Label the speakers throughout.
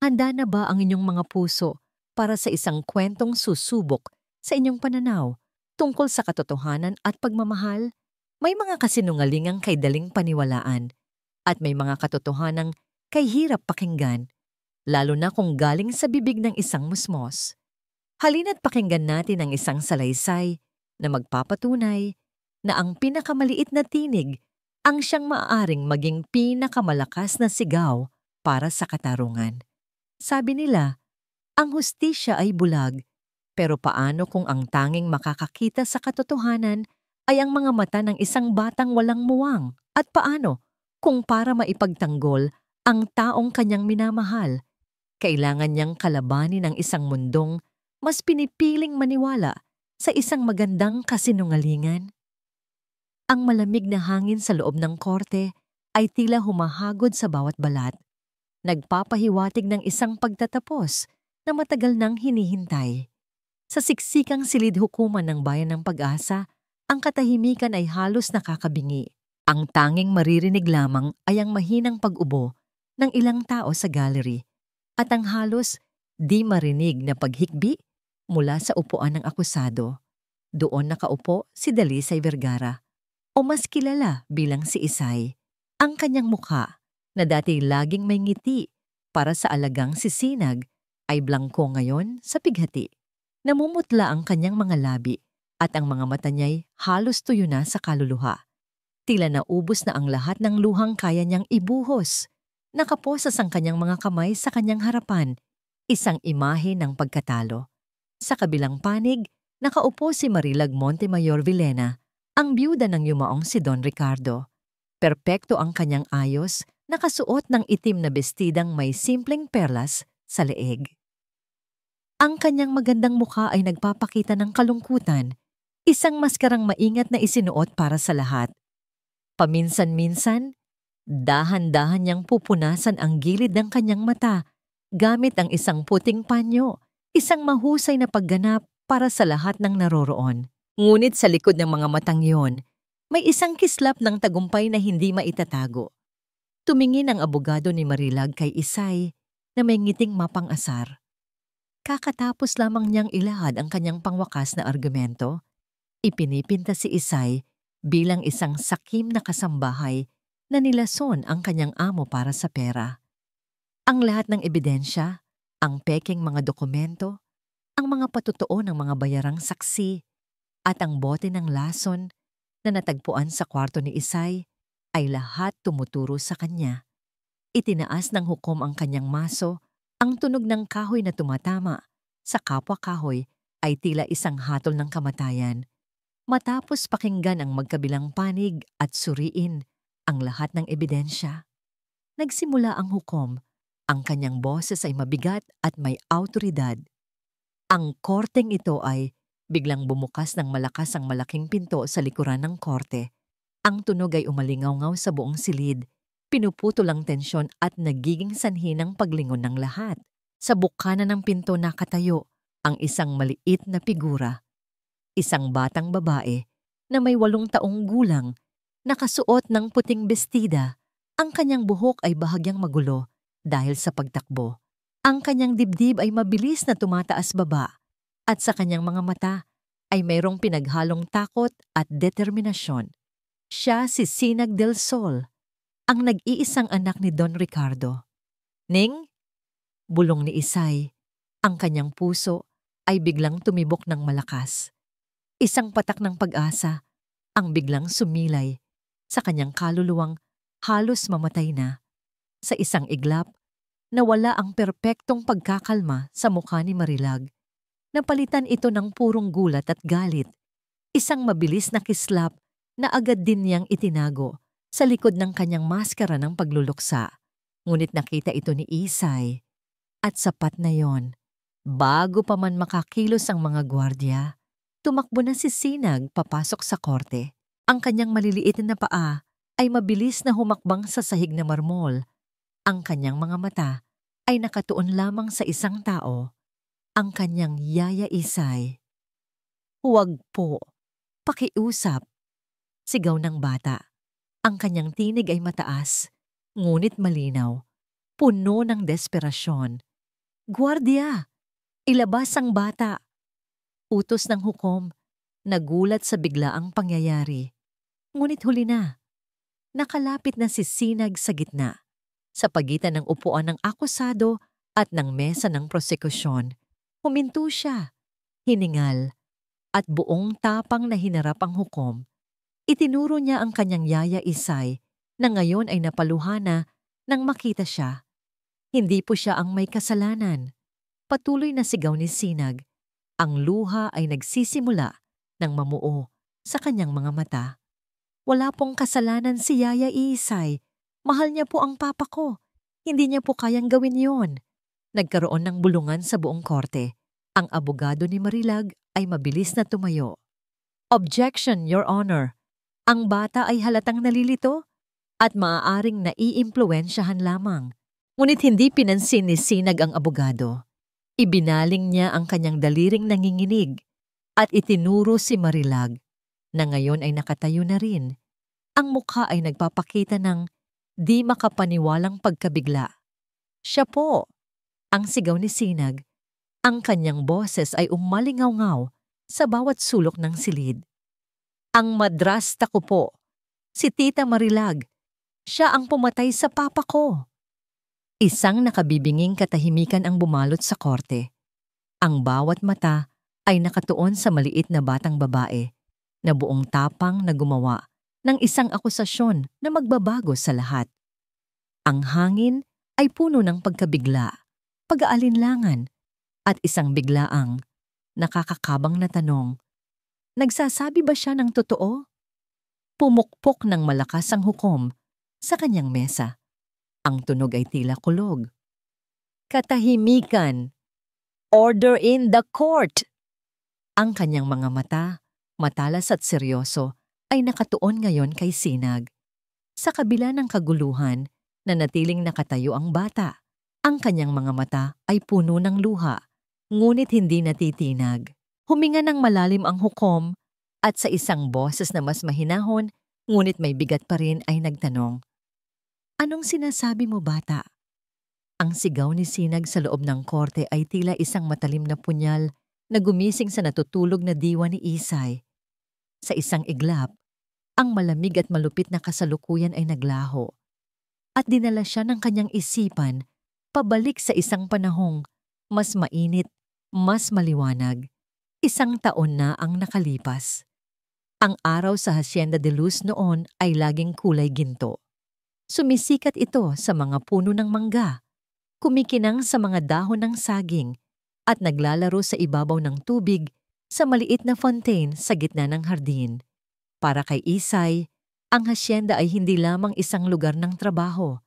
Speaker 1: Handa na ba ang inyong mga puso para sa isang kwentong susubok sa inyong pananaw tungkol sa katotohanan at pagmamahal? May mga kasinungalingang kay daling paniwalaan at may mga katotohanang kay hirap pakinggan, lalo na kung galing sa bibig ng isang musmos. Halina't pakinggan natin ang isang salaysay na magpapatunay na ang pinakamaliit na tinig ang siyang maaaring maging pinakamalakas na sigaw para sa katarungan. Sabi nila, ang hustisya ay bulag, pero paano kung ang tanging makakakita sa katotohanan ay ang mga mata ng isang batang walang muwang? At paano kung para maipagtanggol ang taong kanyang minamahal, kailangan niyang kalabanin ang isang mundong mas pinipiling maniwala sa isang magandang kasinungalingan? Ang malamig na hangin sa loob ng korte ay tila humahagod sa bawat balat, nagpapahiwatig ng isang pagtatapos na matagal nang hinihintay. Sa siksikang silid-hukuman ng Bayan ng Pag-asa, ang katahimikan ay halos nakakabingi. Ang tanging maririnig lamang ay ang mahinang pag-ubo ng ilang tao sa gallery at ang halos di marinig na paghikbi mula sa upuan ng akusado. Doon nakaupo si Dalisay Vergara, o mas kilala bilang si Isay. Ang kanyang mukha, na dati laging may ngiti para sa alagang si Sinag, ay blangko ngayon sa pighati. Namumutla ang kanyang mga labi at ang mga mata niya'y halos tuyo na sa kaluluha. Tila naubos na ang lahat ng luhang kaya niyang ibuhos. Nakaposas ang kanyang mga kamay sa kanyang harapan, isang imahe ng pagkatalo. Sa kabilang panig, nakaupo si Marilag Montemayor Villena, ang byuda ng yumaong si Don Ricardo. Perpekto ang kanyang ayos, nakasuot ng itim na bestidang may simpleng perlas sa leeg. Ang kanyang magandang mukha ay nagpapakita ng kalungkutan, isang maskarang maingat na isinuot para sa lahat. Paminsan-minsan, dahan-dahan niyang pupunasan ang gilid ng kanyang mata gamit ang isang puting panyo, isang mahusay na pagganap para sa lahat ng naroroon. Ngunit sa likod ng mga matang yon, may isang kislap ng tagumpay na hindi maitatago. Tumingin ang abogado ni Marilag kay Isay na may ngiting mapang-asar. Kakatapos lamang niyang ilahad ang kanyang pangwakas na argumento, ipinipinta si Isay bilang isang sakim na kasambahay na nilason ang kanyang amo para sa pera. Ang lahat ng ebidensya, ang pekeng mga dokumento, ang mga patutuo ng mga bayarang saksi, at ang bote ng lason na natagpuan sa kwarto ni Isay ay lahat tumuturo sa kanya. Itinaas ng hukom ang kanyang maso, ang tunog ng kahoy na tumatama sa kapwa kahoy ay tila isang hatol ng kamatayan. Matapos pakinggan ang magkabilang panig at suriin ang lahat ng ebidensya, nagsimula ang hukom. Ang kanyang boses ay mabigat at may awtoridad. Ang korteng ito ay biglang bumukas ng malakas ang malaking pinto sa likuran ng korte. Ang tunog ay umalingaw-ngaw sa buong silid, pinuputol ang tensyon at nagiging sanhi ng paglingon ng lahat. Sa bukana ng pinto nakatayo ang isang maliit na figura. Isang batang babae na may 8 taong gulang, nakasuot ng puting bestida. Ang kanyang buhok ay bahagyang magulo dahil sa pagtakbo. Ang kanyang dibdib ay mabilis na tumataas baba at sa kanyang mga mata ay mayroong pinaghalong takot at determinasyon. Siya si Sinag del Sol, ang nag-iisang anak ni Don Ricardo. "Ning?" bulong ni Isay. Ang kanyang puso ay biglang tumibok ng malakas. Isang patak ng pag-asa ang biglang sumilay sa kanyang kaluluwang halos mamatay na. Sa isang iglap, nawala ang perpektong pagkakalma sa mukha ni Marilag. Napalitan ito ng purong gulat at galit. Isang mabilis na kislap na agad din niyang itinago sa likod ng kanyang maskara ng pagluluksa. Ngunit nakita ito ni Isay. At sapat na yon. Bago pa man makakilos ang mga gwardya, tumakbo na si Sinag papasok sa korte. Ang kanyang maliliit na paa ay mabilis na humakbang sa sahig na marmol. Ang kanyang mga mata ay nakatuon lamang sa isang tao, ang kanyang yaya Isay. "Huwag po, pakiusap," sigaw ng bata. Ang kanyang tinig ay mataas, ngunit malinaw, puno ng desperasyon. "Guardia! Ilabas ang bata!" Utos ng hukom. Nagulat sa biglaang pangyayari. Ngunit huli na. Nakalapit na si Sinag sa gitna, sa pagitan ng upuan ng akusado at ng mesa ng prosekusyon. Huminto siya, hiningal, at buong tapang na hinarap ang hukom. Itinuro niya ang kanyang yaya Isay na ngayon ay napaluhana nang makita siya. Hindi po siya ang may kasalanan. Patuloy na sigaw ni Sinag. Ang luha ay nagsisimula ng mamuo sa kanyang mga mata. Wala pong kasalanan si Yaya Isay. Mahal niya po ang papa ko. Hindi niya po kayang gawin yon. Nagkaroon ng bulungan sa buong korte. Ang abogado ni Marilag ay mabilis na tumayo. "Objection, Your Honor. Ang bata ay halatang nalilito at maaaring naiimpluwensyahan lamang." Ngunit hindi pinansin ni Sinag ang abogado. Ibinaling niya ang kanyang daliring nanginginig at itinuro si Marilag na ngayon ay nakatayo na rin. Ang mukha ay nagpapakita ng di makapaniwalang pagkabigla. "Siya po!" ang sigaw ni Sinag. Ang kanyang boses ay umalingaw-ngaw sa bawat sulok ng silid. "Ang madrasta ko po, si Tita Marilag. Siya ang pumatay sa papa ko." Isang nakabibinging katahimikan ang bumalot sa korte. Ang bawat mata ay nakatuon sa maliit na batang babae na buong tapang na gumawa ng isang akusasyon na magbabago sa lahat. Ang hangin ay puno ng pagkabigla, pag-aalinlangan, at isang biglaang, nakakakabang na tanong. Nagsasabi ba siya ng totoo? Pumukpok ng malakas ang hukom sa kanyang mesa. Ang tunog ay tila kulog. "Katahimikan! Order in the court!" Ang kanyang mga mata, matalas at seryoso, ay nakatuon ngayon kay Sinag. Sa kabila ng kaguluhan, nanatiling nakatayo ang bata. Ang kanyang mga mata ay puno ng luha, ngunit hindi natitinag. Huminga ng malalim ang hukom at sa isang boses na mas mahinahon, ngunit may bigat pa rin ay nagtanong, "Anong sinasabi mo, bata?" Ang sigaw ni Sinag sa loob ng korte ay tila isang matalim na punyal na gumising sa natutulog na diwa ni Isay. Sa isang iglap, ang malamig at malupit na kasalukuyan ay naglaho at dinala siya ng kanyang isipan pabalik sa isang panahong mas mainit, mas maliwanag. 1 taon na ang nakalipas. Ang araw sa Hacienda de Luz noon ay laging kulay ginto. Sumisikat ito sa mga puno ng mangga, kumikinang sa mga dahon ng saging, at naglalaro sa ibabaw ng tubig sa maliit na fontaine sa gitna ng hardin. Para kay Isay, ang hacienda ay hindi lamang isang lugar ng trabaho.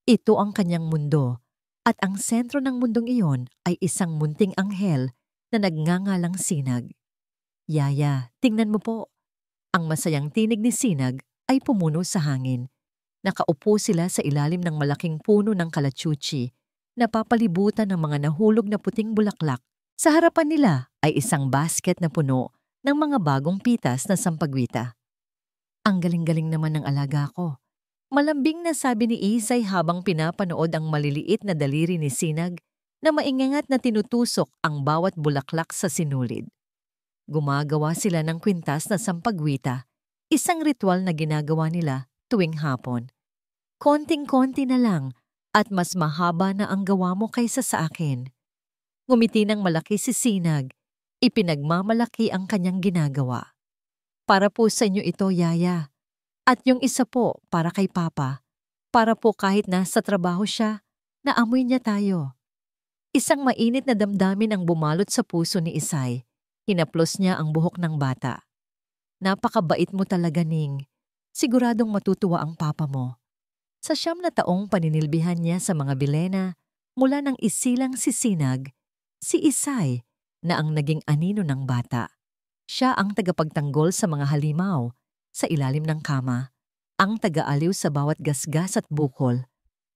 Speaker 1: Ito ang kanyang mundo, at ang sentro ng mundong iyon ay isang munting anghel na nagngangalang Sinag. "Yaya, tingnan mo po." Ang masayang tinig ni Sinag ay pumuno sa hangin. Nakaupo sila sa ilalim ng malaking puno ng kalachuchi, napapalibutan ng mga nahulog na puting bulaklak. Sa harapan nila ay isang basket na puno ng mga bagong pitas na sampagwita. "Ang galing-galing naman ng alaga ko." Malambing na sabi ni Isay habang pinapanood ang maliliit na daliri ni Sinag na maingangat na tinutusok ang bawat bulaklak sa sinulid. Gumagawa sila ng kwintas na sampagwita, isang ritual na ginagawa nila tuwing hapon. "Konting-konti na lang at mas mahaba na ang gawa mo kaysa sa akin." Ngumiti ng malaki si Sinag. Ipinagmamalaki ang kanyang ginagawa. "Para po sa inyo ito, Yaya. At yung isa po para kay Papa. Para po kahit nasa trabaho siya, naamoy niya tayo." Isang mainit na damdamin ang bumalot sa puso ni Isay. Hinaplos niya ang buhok ng bata. "Napakabait mo talaga, Ning. Siguradong matutuwa ang papa mo." Sa 9 na taong paninilbihan niya sa mga Bilena, mula nang isilang si Sinag, si Isay na ang naging anino ng bata. Siya ang tagapagtanggol sa mga halimaw, sa ilalim ng kama, ang taga-aliw sa bawat gasgas at bukol,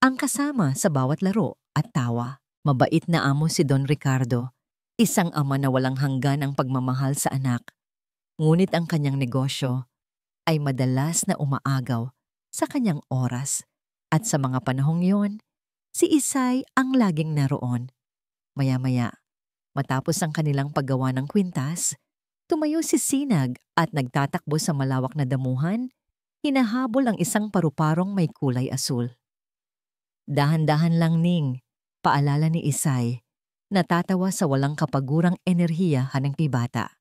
Speaker 1: ang kasama sa bawat laro at tawa. Mabait na amo si Don Ricardo, isang ama na walang hanggan ang pagmamahal sa anak. Ngunit ang kanyang negosyo ay madalas na umaagaw sa kanyang oras, at sa mga panahong yon, si Isay ang laging naroon. Maya-maya, matapos ang kanilang paggawa ng kwintas, tumayo si Sinag at nagtatakbo sa malawak na damuhan, hinahabol ang isang paru-parong may kulay asul. Dahan-dahan lang, Ning, paalala ni Isay, natatawa sa walang kapagurang enerhiya ng bata.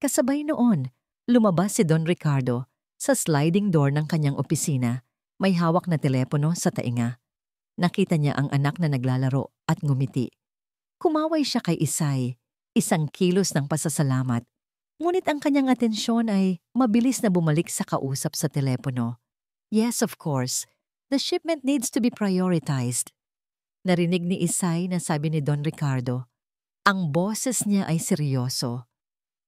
Speaker 1: Kasabay noon, lumabas si Don Ricardo sa sliding door ng kanyang opisina, may hawak na telepono sa tainga. Nakita niya ang anak na naglalaro at ngumiti. Kumaway siya kay Isay, isang kilos ng pasasalamat. Ngunit ang kanyang atensyon ay mabilis na bumalik sa kausap sa telepono. Yes, of course, the shipment needs to be prioritized. Narinig ni Isay na sabi ni Don Ricardo. Ang boses niya ay seryoso.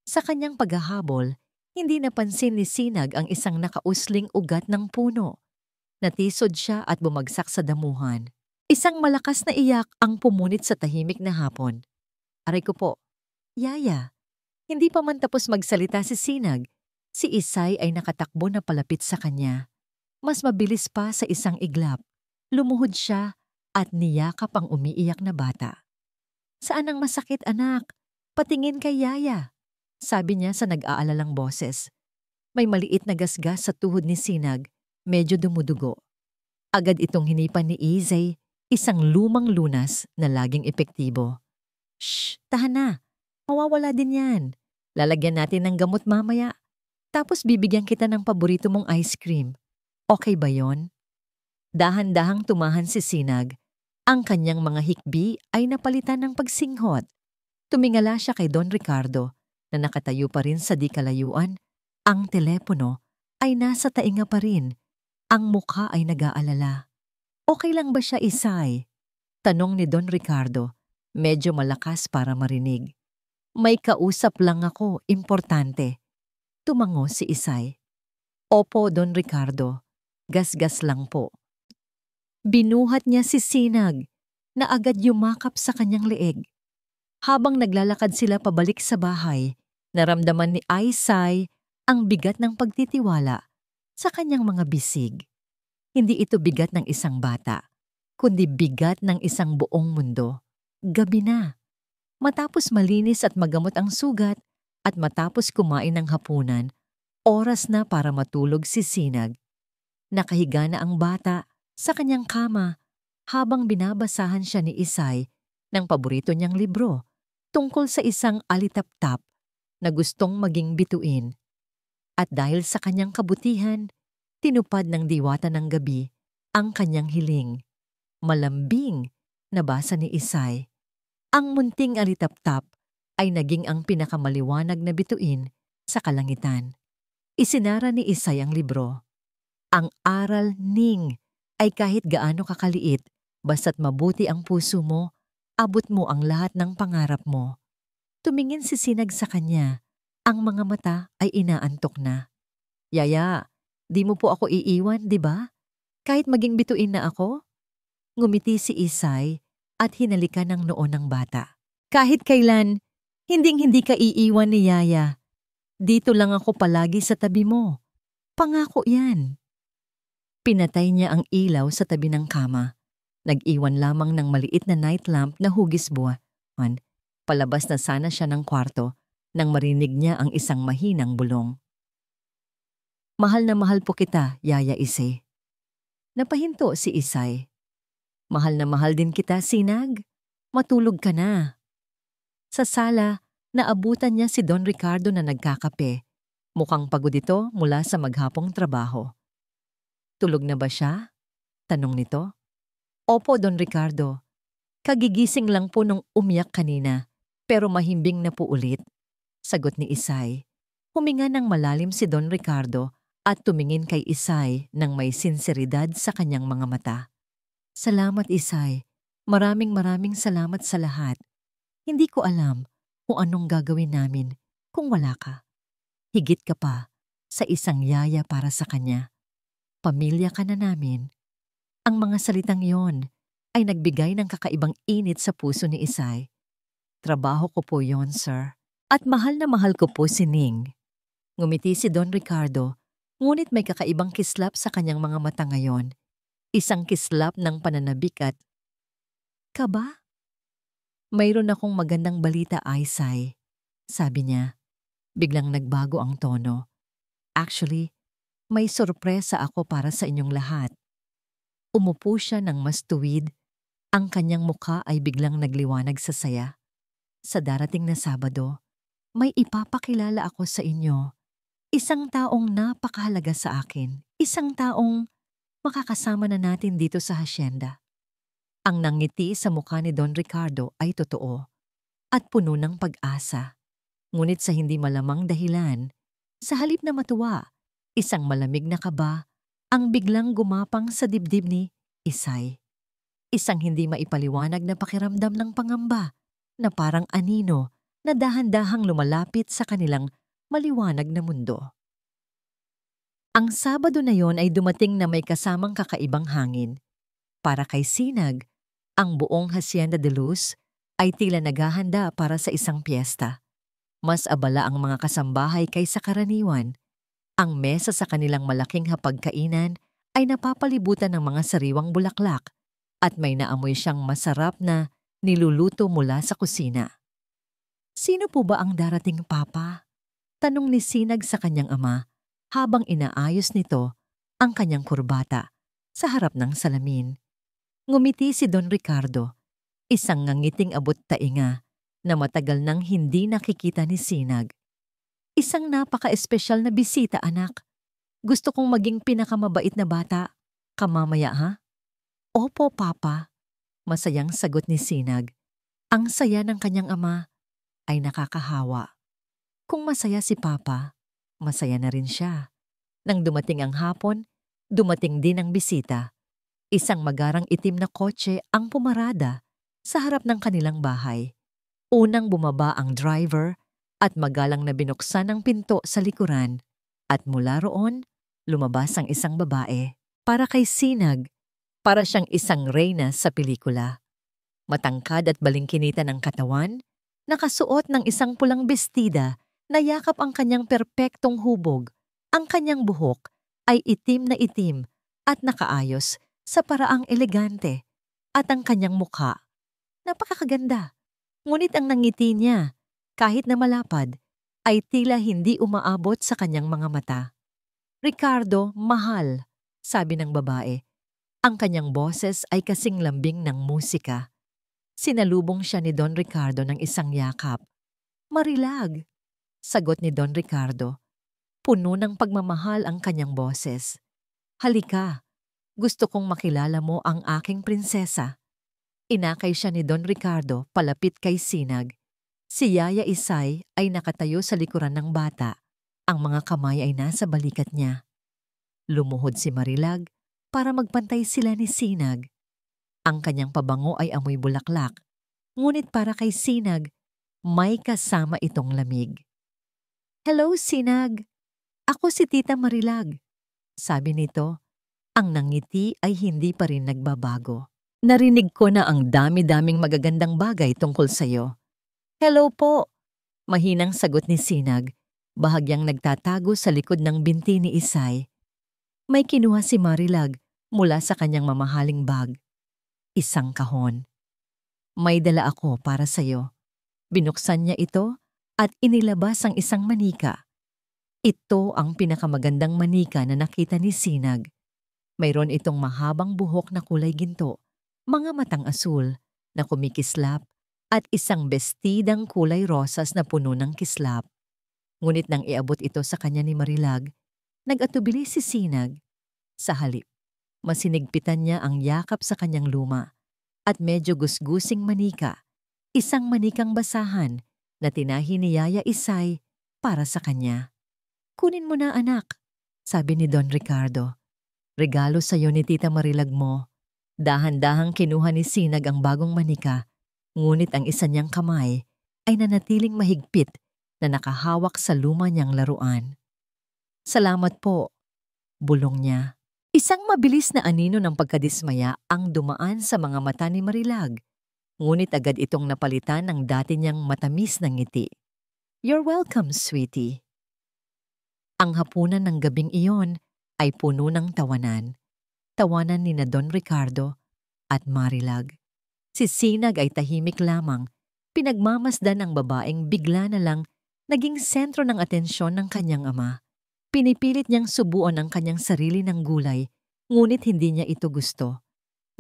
Speaker 1: Sa kanyang paghahabol, hindi napansin ni Sinag ang isang nakausling ugat ng puno. Natisod siya at bumagsak sa damuhan. Isang malakas na iyak ang pumunit sa tahimik na hapon. Aray ko po, Yaya. Hindi pa man tapos magsalita si Sinag, si Isay ay nakatakbo na palapit sa kanya. Mas mabilis pa sa isang iglap. Lumuhod siya at niyakap ang umiiyak na bata. Saan ang masakit, anak? Patingin kay Yaya, sabi niya sa nag-aalalang boses. May maliit na gasgas sa tuhod ni Sinag, medyo dumudugo. Agad itong hinipan ni Izay, isang lumang lunas na laging epektibo. Shh, tahan na. Mawawala din yan. Lalagyan natin ng gamot mamaya. Tapos bibigyan kita ng paborito mong ice cream. Okay ba yon? Dahan-dahang tumahan si Sinag. Ang kanyang mga hikbi ay napalitan ng pagsinghot. Tumingala siya kay Don Ricardo na nakatayo pa rin sa di kalayuan. Ang telepono ay nasa tainga pa rin. Ang mukha ay nag-aalala. Okay lang ba siya, Isay? Tanong ni Don Ricardo, medyo malakas para marinig. May kausap lang ako, importante. Tumango si Isay. Opo, Don Ricardo. Gasgas lang po. Binuhat niya si Sinag na agad yumakap sa kanyang leeg. Habang naglalakad sila pabalik sa bahay, naramdaman ni Isay ang bigat ng pagtitiwala sa kanyang mga bisig. Hindi ito bigat ng isang bata, kundi bigat ng isang buong mundo. Gabi na. Matapos malinis at magamot ang sugat at matapos kumain ng hapunan, oras na para matulog si Sinag. Nakahiga na ang bata sa kanyang kama habang binabasahan siya ni Isay ng paborito niyang libro tungkol sa isang alitaptap na gustong maging bituin. At dahil sa kanyang kabutihan, tinupad ng diwata ng gabi ang kanyang hiling. Malambing, nabasa ni Isay. Ang munting alitaptap ay naging ang pinakamaliwanag na bituin sa kalangitan. Isinara ni Isay ang libro. Ang aral, Ning, ay kahit gaano kakaliit, basta't mabuti ang puso mo, abot mo ang lahat ng pangarap mo. Tumingin si Sinag sa kanya. Ang mga mata ay inaantok na. Yaya, di mo po ako iiwan, di ba? Kahit maging bituin na ako? Ngumiti si Isay at hinalikan ng noo ng bata. Kahit kailan, hinding-hindi ka iiwan ni Yaya. Dito lang ako palagi sa tabi mo. Pangako yan. Pinatay niya ang ilaw sa tabi ng kama. Nag-iwan lamang ng maliit na night lamp na hugis buwan. Palabas na sana siya ng kwarto nang marinig niya ang isang mahinang bulong. Mahal na mahal po kita, Yaya Ise. Napahinto si Isay. Mahal na mahal din kita, Sinag. Matulog ka na. Sa sala, naabutan niya si Don Ricardo na nagkakape. Mukhang pagod ito mula sa maghapong trabaho. Tulog na ba siya? Tanong nito. Opo, Don Ricardo. Kagigising lang po nung umiyak kanina, pero mahimbing na po ulit. Sagot ni Isay. Huminga ng malalim si Don Ricardo at tumingin kay Isay ng may sinseridad sa kanyang mga mata. Salamat, Isay. Maraming salamat sa lahat. Hindi ko alam kung anong gagawin namin kung wala ka. Higit ka pa sa isang yaya para sa kanya. Pamilya ka na namin. Ang mga salitang yon ay nagbigay ng kakaibang init sa puso ni Isay. Trabaho ko po yon, sir. At mahal na mahal ko po si Ning. Ngumiti si Don Ricardo, ngunit may kakaibang kislap sa kanyang mga mata ngayon. Isang kislap ng pananabik at, Kaba? Mayroon akong magandang balita, Aisay. Sabi niya, biglang nagbago ang tono. Actually, may sorpresa ako para sa inyong lahat. Umupo siya ng mas tuwid. Ang kanyang mukha ay biglang nagliwanag sa saya. Sa darating na Sabado, may ipapakilala ako sa inyo. Isang taong napakahalaga sa akin. Isang taong makakasama na natin dito sa hasyenda. Ang nangiti sa mukha ni Don Ricardo ay totoo at puno ng pag-asa. Ngunit sa hindi malamang dahilan, sa halip na matuwa, isang malamig na kaba ang biglang gumapang sa dibdib ni Isay. Isang hindi maipaliwanag na pakiramdam ng pangamba na parang anino na dahan-dahang lumalapit sa kanilang maliwanag na mundo. Ang Sabado na yon ay dumating na may kasamang kakaibang hangin. Para kay Sinag, ang buong Hacienda de Luz ay tila naghahanda para sa isang piyesta. Mas abala ang mga kasambahay kaysa karaniwan. Ang mesa sa kanilang malaking hapagkainan ay napapalibutan ng mga sariwang bulaklak at may naamoy siyang masarap na niluluto mula sa kusina. Sino po ba ang darating, Papa? Tanong ni Sinag sa kanyang ama habang inaayos nito ang kanyang kurbata sa harap ng salamin. Ngumiti si Don Ricardo, isang ngangiting abot tainga na matagal nang hindi nakikita ni Sinag. Isang napaka-espesyal na bisita, anak. Gusto kong maging pinakamabait na bata. Kamamaya, ha? Opo, Papa. Masayang sagot ni Sinag. Ang saya ng kanyang ama ay nakakahawa. Kung masaya si Papa, masaya na rin siya. Nang dumating ang hapon, dumating din ang bisita. Isang magarang itim na kotse ang pumarada sa harap ng kanilang bahay. Unang bumaba ang driver at magalang na binuksan ang pinto sa likuran at mula roon, lumabas ang isang babae. Para kay Sinag, para siyang isang reyna sa pelikula. Matangkad at balingkinita ng katawan, nakasuot ng isang pulang bestida na yakap ang kanyang perpektong hubog. Ang kanyang buhok ay itim na itim at nakaayos sa paraang elegante at ang kanyang mukha. Napakaganda. Ngunit ang nangiti niya, kahit na malapad, ay tila hindi umaabot sa kanyang mga mata. Ricardo, mahal, sabi ng babae. Ang kanyang boses ay kasing lambing ng musika. Sinalubong siya ni Don Ricardo ng isang yakap. Marilag, sagot ni Don Ricardo. Puno ng pagmamahal ang kanyang boses. Halika, gusto kong makilala mo ang aking prinsesa. Inakay siya ni Don Ricardo palapit kay Sinag. Si Yaya Isay ay nakatayo sa likuran ng bata. Ang mga kamay ay nasa balikat niya. Lumuhod si Marilag para magpantay sila ni Sinag. Ang kanyang pabango ay amoy bulaklak. Ngunit para kay Sinag, may kasama itong lamig. Hello, Sinag. Ako si Tita Marilag. Sabi nito, ang nangiti ay hindi pa rin nagbabago. Narinig ko na ang dami-daming magagandang bagay tungkol sa'yo. Hello po, mahinang sagot ni Sinag, bahagyang nagtatago sa likod ng binti ni Isay. May kinuha si Marilag mula sa kanyang mamahaling bag. Isang kahon. May dala ako para sa'yo. Binuksan niya ito at inilabas ang isang manika. Ito ang pinakamagandang manika na nakita ni Sinag. Mayroon itong mahabang buhok na kulay ginto, mga matang asul na kumikislap at isang bestidang kulay rosas na puno ng kislap. Ngunit nang iabot ito sa kanya ni Marilag, nag-atubili si Sinag. Sa halip, masinigpitan niya ang yakap sa kanyang luma at medyo gusgusing manika, isang manikang basahan na tinahi ni Yaya Isay para sa kanya. Kunin mo na, anak, sabi ni Don Ricardo. Regalo sa iyo ni Tita Marilag mo. Dahan-dahang kinuha ni Sinag ang bagong manika, ngunit ang isa niyang kamay ay nanatiling mahigpit na nakahawak sa luma niyang laruan. Salamat po, bulong niya. Isang mabilis na anino ng pagkadismaya ang dumaan sa mga mata ni Marilag, ngunit agad itong napalitan ng dati niyang matamis na ngiti. You're welcome, sweetie. Ang hapunan ng gabing iyon ay puno ng tawanan. Tawanan ni na Don Ricardo at Marilag. Si Sinag ay tahimik lamang Pinagmamasdan ng babaeng bigla na lang naging sentro ng atensyon ng kanyang ama. Pinipilit niyang subuan ang kanyang sarili ng gulay, ngunit hindi niya ito gusto.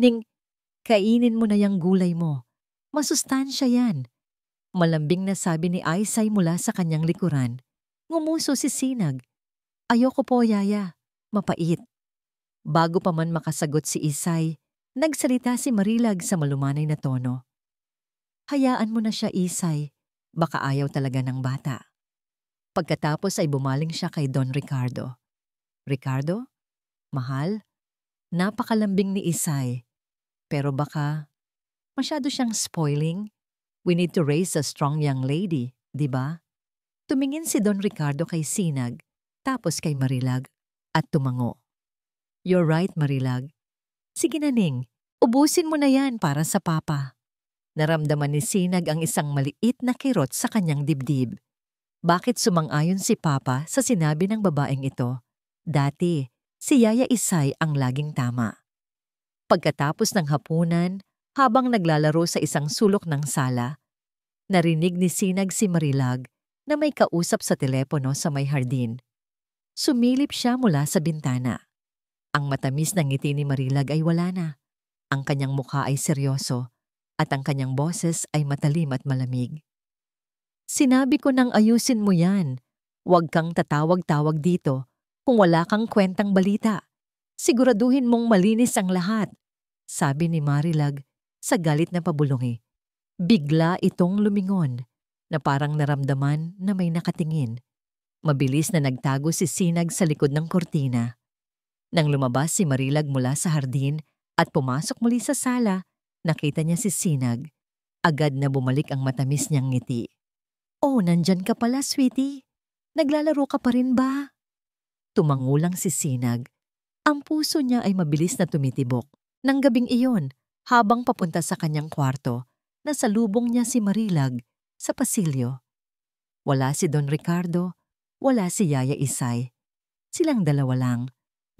Speaker 1: Ning, kainin mo na yung gulay mo. Masustansya yan. Malambing na sabi ni Aisay mula sa kanyang likuran. Ngumuso si Sinag. Ayoko po, Yaya. Mapait. Bago pa man makasagot si Isay, nagsalita si Marilag sa malumanay na tono. Hayaan mo na siya, Isay. Baka ayaw talaga ng bata. Pagkatapos ay bumaling siya kay Don Ricardo. Ricardo? Mahal? Napakalambing ni Isay. Pero baka masyado siyang spoiling. We need to raise a strong young lady, di ba? Tumingin si Don Ricardo kay Sinag, tapos kay Marilag, at tumango. You're right, Marilag. Sige na, Ning, ubusin mo na yan para sa papa. Naramdaman ni Sinag ang isang maliit na kirot sa kanyang dibdib. Bakit sumang-ayon si papa sa sinabi ng babaeng ito? Dati, si Yaya Isay ang laging tama. Pagkatapos ng hapunan, habang naglalaro sa isang sulok ng sala, narinig ni Sinag si Marilag na may kausap sa telepono sa may hardin. Sumilip siya mula sa bintana. Ang matamis na ngiti ni Marilag ay wala na. Ang kanyang mukha ay seryoso at ang kanyang boses ay matalim at malamig. Sinabi ko nang ayusin mo yan. Huwag kang tatawag-tawag dito kung wala kang kwentang balita. Siguraduhin mong malinis ang lahat, sabi ni Marilag sa galit na pabulungi. Bigla itong lumingon na parang naramdaman na may nakatingin. Mabilis na nagtago si Sinag sa likod ng kortina. Nang lumabas si Marilag mula sa hardin at pumasok muli sa sala, nakita niya si Sinag. Agad na bumalik ang matamis niyang ngiti. Oh, nandyan ka pala, sweetie. Naglalaro ka pa rin ba? Tumangulang si Sinag. Ang puso niya ay mabilis na tumitibok. Nang gabing iyon, habang papunta sa kanyang kwarto, nasalubong niya si Marilag sa pasilyo. Wala si Don Ricardo, wala si Yaya Isay. Silang dalawa lang.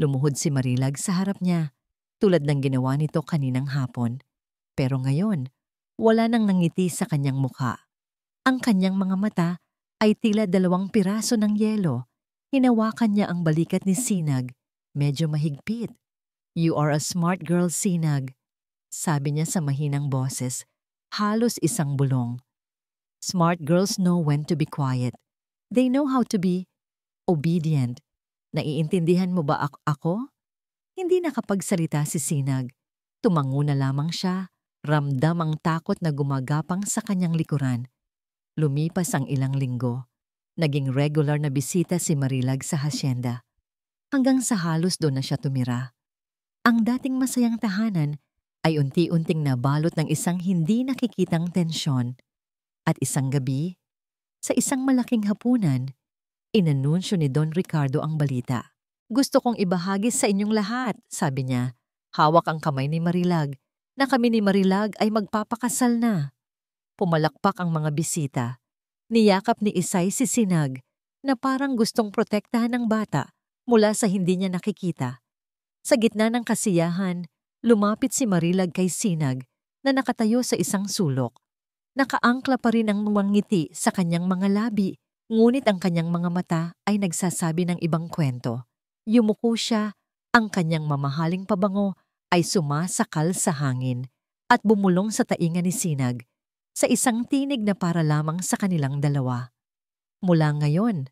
Speaker 1: Lumuhod si Marilag sa harap niya, tulad ng ginawa nito kaninang hapon. Pero ngayon, wala nang nangiti sa kanyang mukha. Ang kanyang mga mata ay tila 2 piraso ng yelo. Hinawakan niya ang balikat ni Sinag, medyo mahigpit. You are a smart girl, Sinag, sabi niya sa mahinang boses, halos isang bulong. Smart girls know when to be quiet. They know how to be obedient. Naiintindihan mo ba ako? Hindi nakapagsalita si Sinag. Tumango na lamang siya, ramdam ang takot na gumagapang sa kanyang likuran. Lumipas ang ilang linggo. Naging regular na bisita si Marilag sa hasyenda. Hanggang sa halos doon na siya tumira. Ang dating masayang tahanan ay unti-unting nabalot ng isang hindi nakikitang tensyon. At isang gabi, sa isang malaking hapunan, inanunsyo ni Don Ricardo ang balita. Gusto kong ibahagi sa inyong lahat, sabi niya. Hawak ang kamay ni Marilag na kami ni Marilag ay magpapakasal na. Pumalakpak ang mga bisita. Niyakap ni Isay si Sinag na parang gustong protektahan ng bata mula sa hindi niya nakikita. Sa gitna ng kasiyahan, lumapit si Marilag kay Sinag na nakatayo sa isang sulok. Nakaangkla pa rin ang ngiti sa kanyang mga labi, ngunit ang kanyang mga mata ay nagsasabi ng ibang kwento. Yumuko siya, ang kanyang mamahaling pabango ay sumasakal sa hangin at bumulong sa tainga ni Sinag sa isang tinig na para lamang sa kanilang dalawa. Mula ngayon,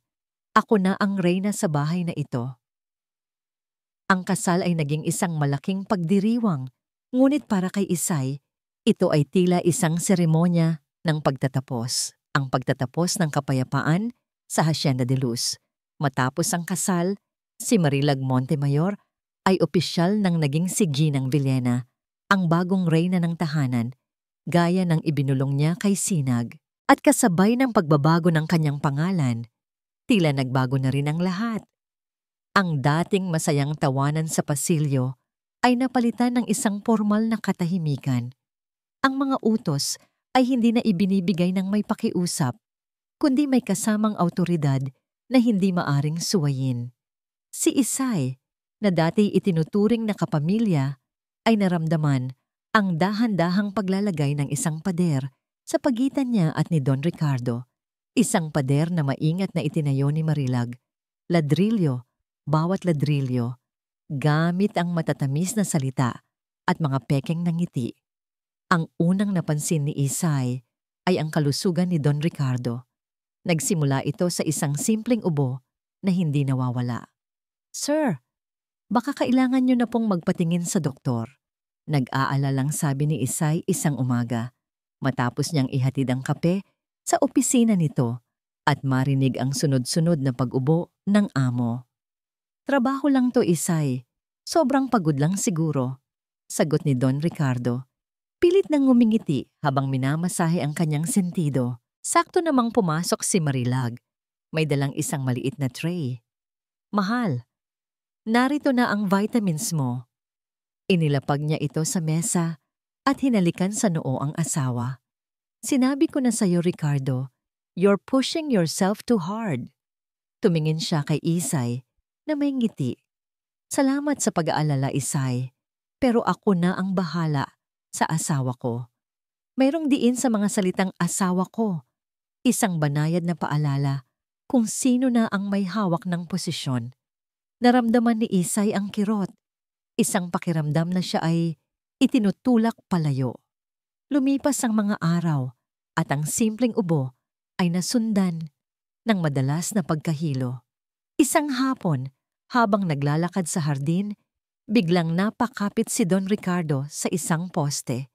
Speaker 1: ako na ang reyna sa bahay na ito. Ang kasal ay naging isang malaking pagdiriwang, ngunit para kay Isay, ito ay tila isang seremonya ng pagtatapos. Ang pagtatapos ng kapayapaan sa Hacienda de Luz. Matapos ang kasal, si Marilag Montemayor ay opisyal nang naging si Ginang Villena, ang bagong reyna ng tahanan, gaya ng ibinulong niya kay Sinag. At kasabay ng pagbabago ng kanyang pangalan, tila nagbago na rin ang lahat. Ang dating masayang tawanan sa pasilyo ay napalitan ng isang formal na katahimikan. Ang mga utos ay hindi na ibinibigay ng may pakiusap, kundi may kasamang awtoridad na hindi maaring suwayin. Si Isay, na dati itinuturing na kapamilya, ay naramdaman ang dahan-dahang paglalagay ng isang pader Sa pagitan niya at ni Don Ricardo, isang pader na maingat na itinayo ni Marilag, ladrilyo, bawat ladrilyo, gamit ang matatamis na salita at mga pekeng ng ngiti. Ang unang napansin ni Isay ay ang kalusugan ni Don Ricardo. Nagsimula ito sa isang simpleng ubo na hindi nawawala. "Sir, baka kailangan niyo na pong magpatingin sa doktor." Nag-aalalang sabi ni Isay isang umaga, matapos niyang ihatid ang kape sa opisina nito at marinig ang sunod-sunod na pag-ubo ng amo. "Trabaho lang to, Isay. Sobrang pagod lang siguro," sagot ni Don Ricardo. Pilit nang ngumingiti habang minamasahe ang kanyang sentido. Sakto namang pumasok si Marilag. May dalang isang maliit na tray. "Mahal, narito na ang vitamins mo." Inilapag niya ito sa mesa at hinalikan sa noo ang asawa. "Sinabi ko na sa'yo, Ricardo, you're pushing yourself too hard." Tumingin siya kay Isay na may ngiti. "Salamat sa pag-aalala, Isay, pero ako na ang bahala sa asawa ko." Mayroong diin sa mga salitang asawa ko, isang banayad na paalala kung sino na ang may hawak ng posisyon. Naramdaman ni Isay ang kirot, isang pakiramdam na siya ay itinutulak palayo. Lumipas ang mga araw at ang simpleng ubo ay nasundan ng madalas na pagkahilo. Isang hapon, habang naglalakad sa hardin, biglang napakapit si Don Ricardo sa isang poste.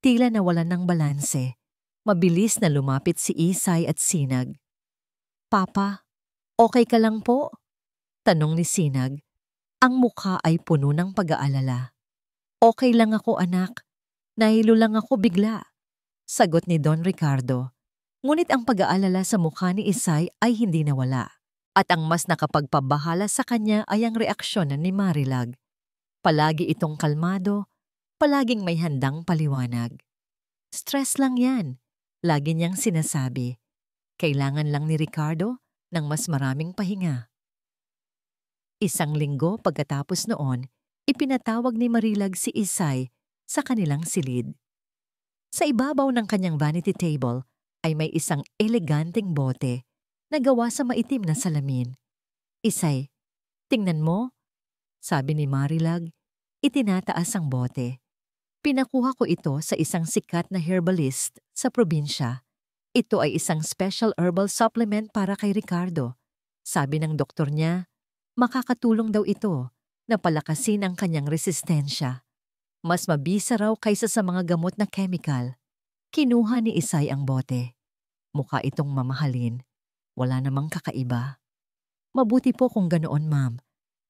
Speaker 1: Tila nawalan ng balanse. Mabilis na lumapit si Isay at Sinag. "Papa, okay ka lang po?" tanong ni Sinag. Ang mukha ay puno ng pag-aalala. "Okay lang ako, anak. Nahilo lang ako bigla," sagot ni Don Ricardo. Ngunit ang pag-aalala sa mukha ni Isay ay hindi nawala. At ang mas nakapagpabahala sa kanya ay ang reaksyon ni Marilag. Palagi itong kalmado, palaging may handang paliwanag. "Stress lang yan," lagi niyang sinasabi. Kailangan lang ni Ricardo ng mas maraming pahinga. Isang linggo pagkatapos noon, ipinatawag ni Marilag si Isay sa kanilang silid. Sa ibabaw ng kanyang vanity table ay may isang eleganteng bote na gawa sa maitim na salamin. "Isay, tingnan mo," sabi ni Marilag, itinataas ang bote. "Pinakuha ko ito sa isang sikat na herbalist sa probinsya. Ito ay isang special herbal supplement para kay Ricardo. Sabi ng doktor niya, makakatulong daw ito na palakasin ang kanyang resistensya. Mas mabisa raw kaysa sa mga gamot na chemical." Kinuha ni Isay ang bote. Mukha itong mamahalin. Wala namang kakaiba. "Mabuti po kung ganoon, ma'am.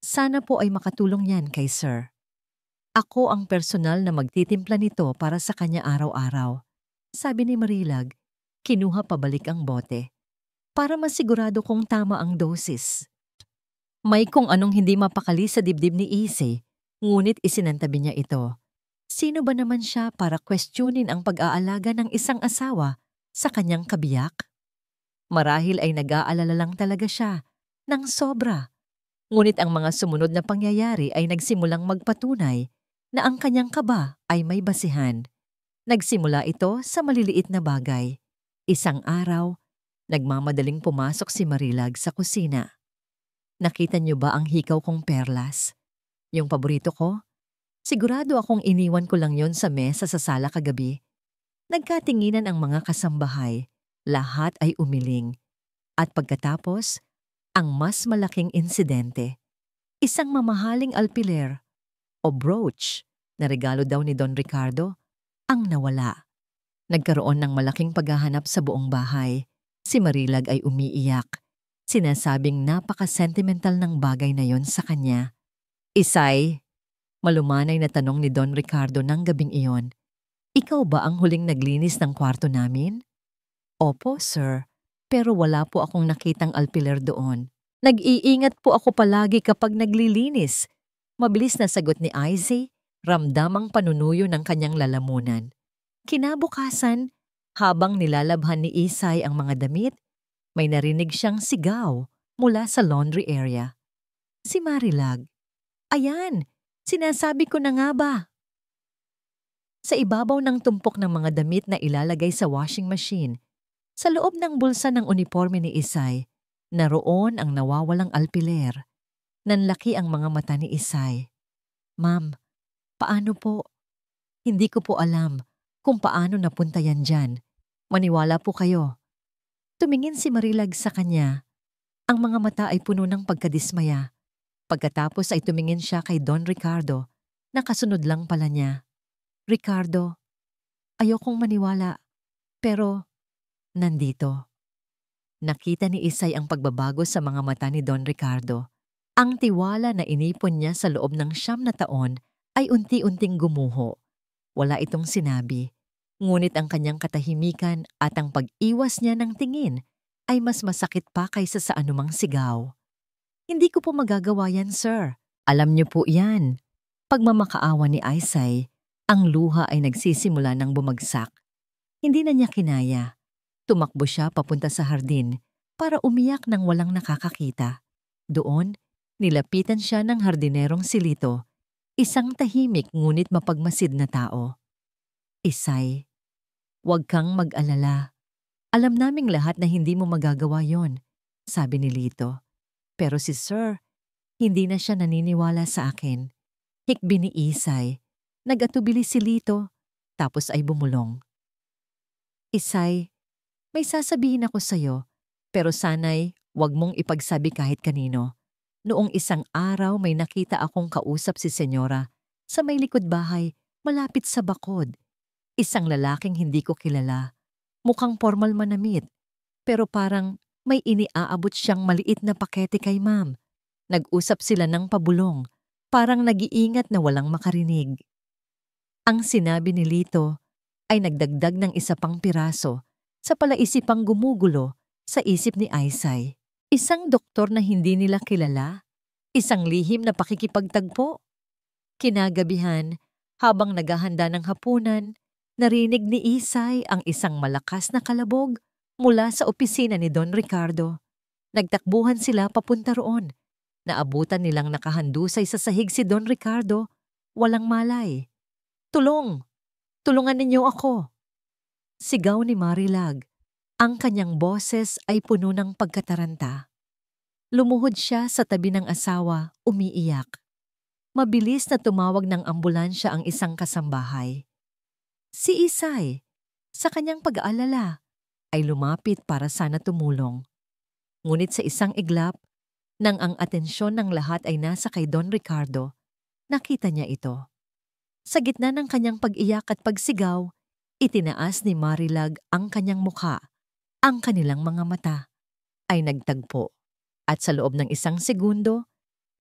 Speaker 1: Sana po ay makatulong yan kay sir. Ako ang personal na magtitimpla nito para sa kanya araw-araw," sabi ni Marilag. Kinuha pabalik ang bote. "Para masigurado kung tama ang dosis." May kung anong hindi mapakali sa dibdib ni Isay, ngunit isinantabi niya ito. Sino ba naman siya para questionin ang pag-aalaga ng isang asawa sa kanyang kabiyak? Marahil ay nag-aalala lang talaga siya ng sobra. Ngunit ang mga sumunod na pangyayari ay nagsimulang magpatunay na ang kanyang kaba ay may basihan. Nagsimula ito sa maliliit na bagay. Isang araw, nagmamadaling pumasok si Marilag sa kusina. "Nakita niyo ba ang hikaw kong perlas? Yung paborito ko? Sigurado akong iniwan ko lang yon sa mesa sa sala kagabi." Nagkatinginan ang mga kasambahay. Lahat ay umiling. At pagkatapos, ang mas malaking insidente. Isang mamahaling alpiler o brooch na regalo daw ni Don Ricardo ang nawala. Nagkaroon ng malaking paghahanap sa buong bahay. Si Marilag ay umiiyak. Sinasabing napaka-sentimental ng bagay na yon sa kanya. "Isay," malumanay na tanong ni Don Ricardo ng gabing iyon, "ikaw ba ang huling naglinis ng kwarto namin?" "Opo, sir. Pero wala po akong nakitang alpiler doon. Nag-iingat po ako palagi kapag naglilinis." Mabilis na sagot ni Isay, ramdam ang panunuyo ng kanyang lalamunan. Kinabukasan, habang nilalabhan ni Isay ang mga damit, may narinig siyang sigaw mula sa laundry area. Si Marilag. "Ayan! Sinasabi ko na nga ba?" Sa ibabaw ng tumpok ng mga damit na ilalagay sa washing machine, sa loob ng bulsa ng uniforme ni Isay, naroon ang nawawalang alpiler. Nanlaki ang mga mata ni Isay. Ma'am, paano po? Hindi ko po alam kung paano napunta yan dyan. Maniwala po kayo. Tumingin si Marilag sa kanya. Ang mga mata ay puno ng pagkadismaya. Pagkatapos ay tumingin siya kay Don Ricardo, na kasunod lang pala niya. Ricardo, ayokong maniwala, pero nandito. Nakita ni Isay ang pagbabago sa mga mata ni Don Ricardo. Ang tiwala na inipon niya sa loob ng 9 na taon ay unti-unting gumuho. Wala itong sinabi, ngunit ang kanyang katahimikan at ang pag-iwas niya ng tingin ay mas masakit pa kaysa sa anumang sigaw. Hindi ko po magagawa yan, sir. Alam niyo po yan. Pagmamakaawa ni Isay, ang luha ay nagsisimula ng bumagsak. Hindi na niya kinaya. Tumakbo siya papunta sa hardin para umiyak nang walang nakakakita. Doon, nilapitan siya ng hardinerong si Lito, isang tahimik ngunit mapagmasid na tao. Isay, huwag kang mag-alala. Alam naming lahat na hindi mo magagawa yon, sabi ni Lito. Pero si Sir, hindi na siya naniniwala sa akin. Hikbi ni Isay. Nag-atubili si Lito, tapos ay bumulong. Isay, may sasabihin ako sa'yo, pero sana'y huwag mong ipagsabi kahit kanino. Noong isang araw may nakita akong kausap si Senyora sa may likod bahay malapit sa bakod. Isang lalaking hindi ko kilala. Mukhang formal manamit, pero parang may iniaabot siyang maliit na pakete kay ma'am. Nag-usap sila ng pabulong, parang nag-iingat na walang makarinig. Ang sinabi ni Lito ay nagdagdag ng isa pang piraso sa palaisipang gumugulo sa isip ni Isay. Isang doktor na hindi nila kilala, isang lihim na pakikipagtagpo. Kinagabihan, habang naghahanda ng hapunan, narinig ni Isay ang isang malakas na kalabog mula sa opisina ni Don Ricardo. Nagtakbuhan sila papunta roon. Naabutan nilang nakahandusay sa sahig si Don Ricardo, walang malay. "Tulong! Tulungan ninyo ako!" Sigaw ni Marilag. Ang kanyang boses ay puno ng pagkataranta. Lumuhod siya sa tabi ng asawa, umiiyak. Mabilis na tumawag ng ambulansya ang isang kasambahay. Si Isay, sa kanyang pag-aalala, ay lumapit para sana tumulong. Ngunit sa isang iglap, nang ang atensyon ng lahat ay nasa kay Don Ricardo, nakita niya ito. Sa gitna ng kanyang pag-iyak at pagsigaw, itinaas ni Marilag ang kanyang mukha. Ang kanilang mga mata ay nagtagpo at sa loob ng isang segundo,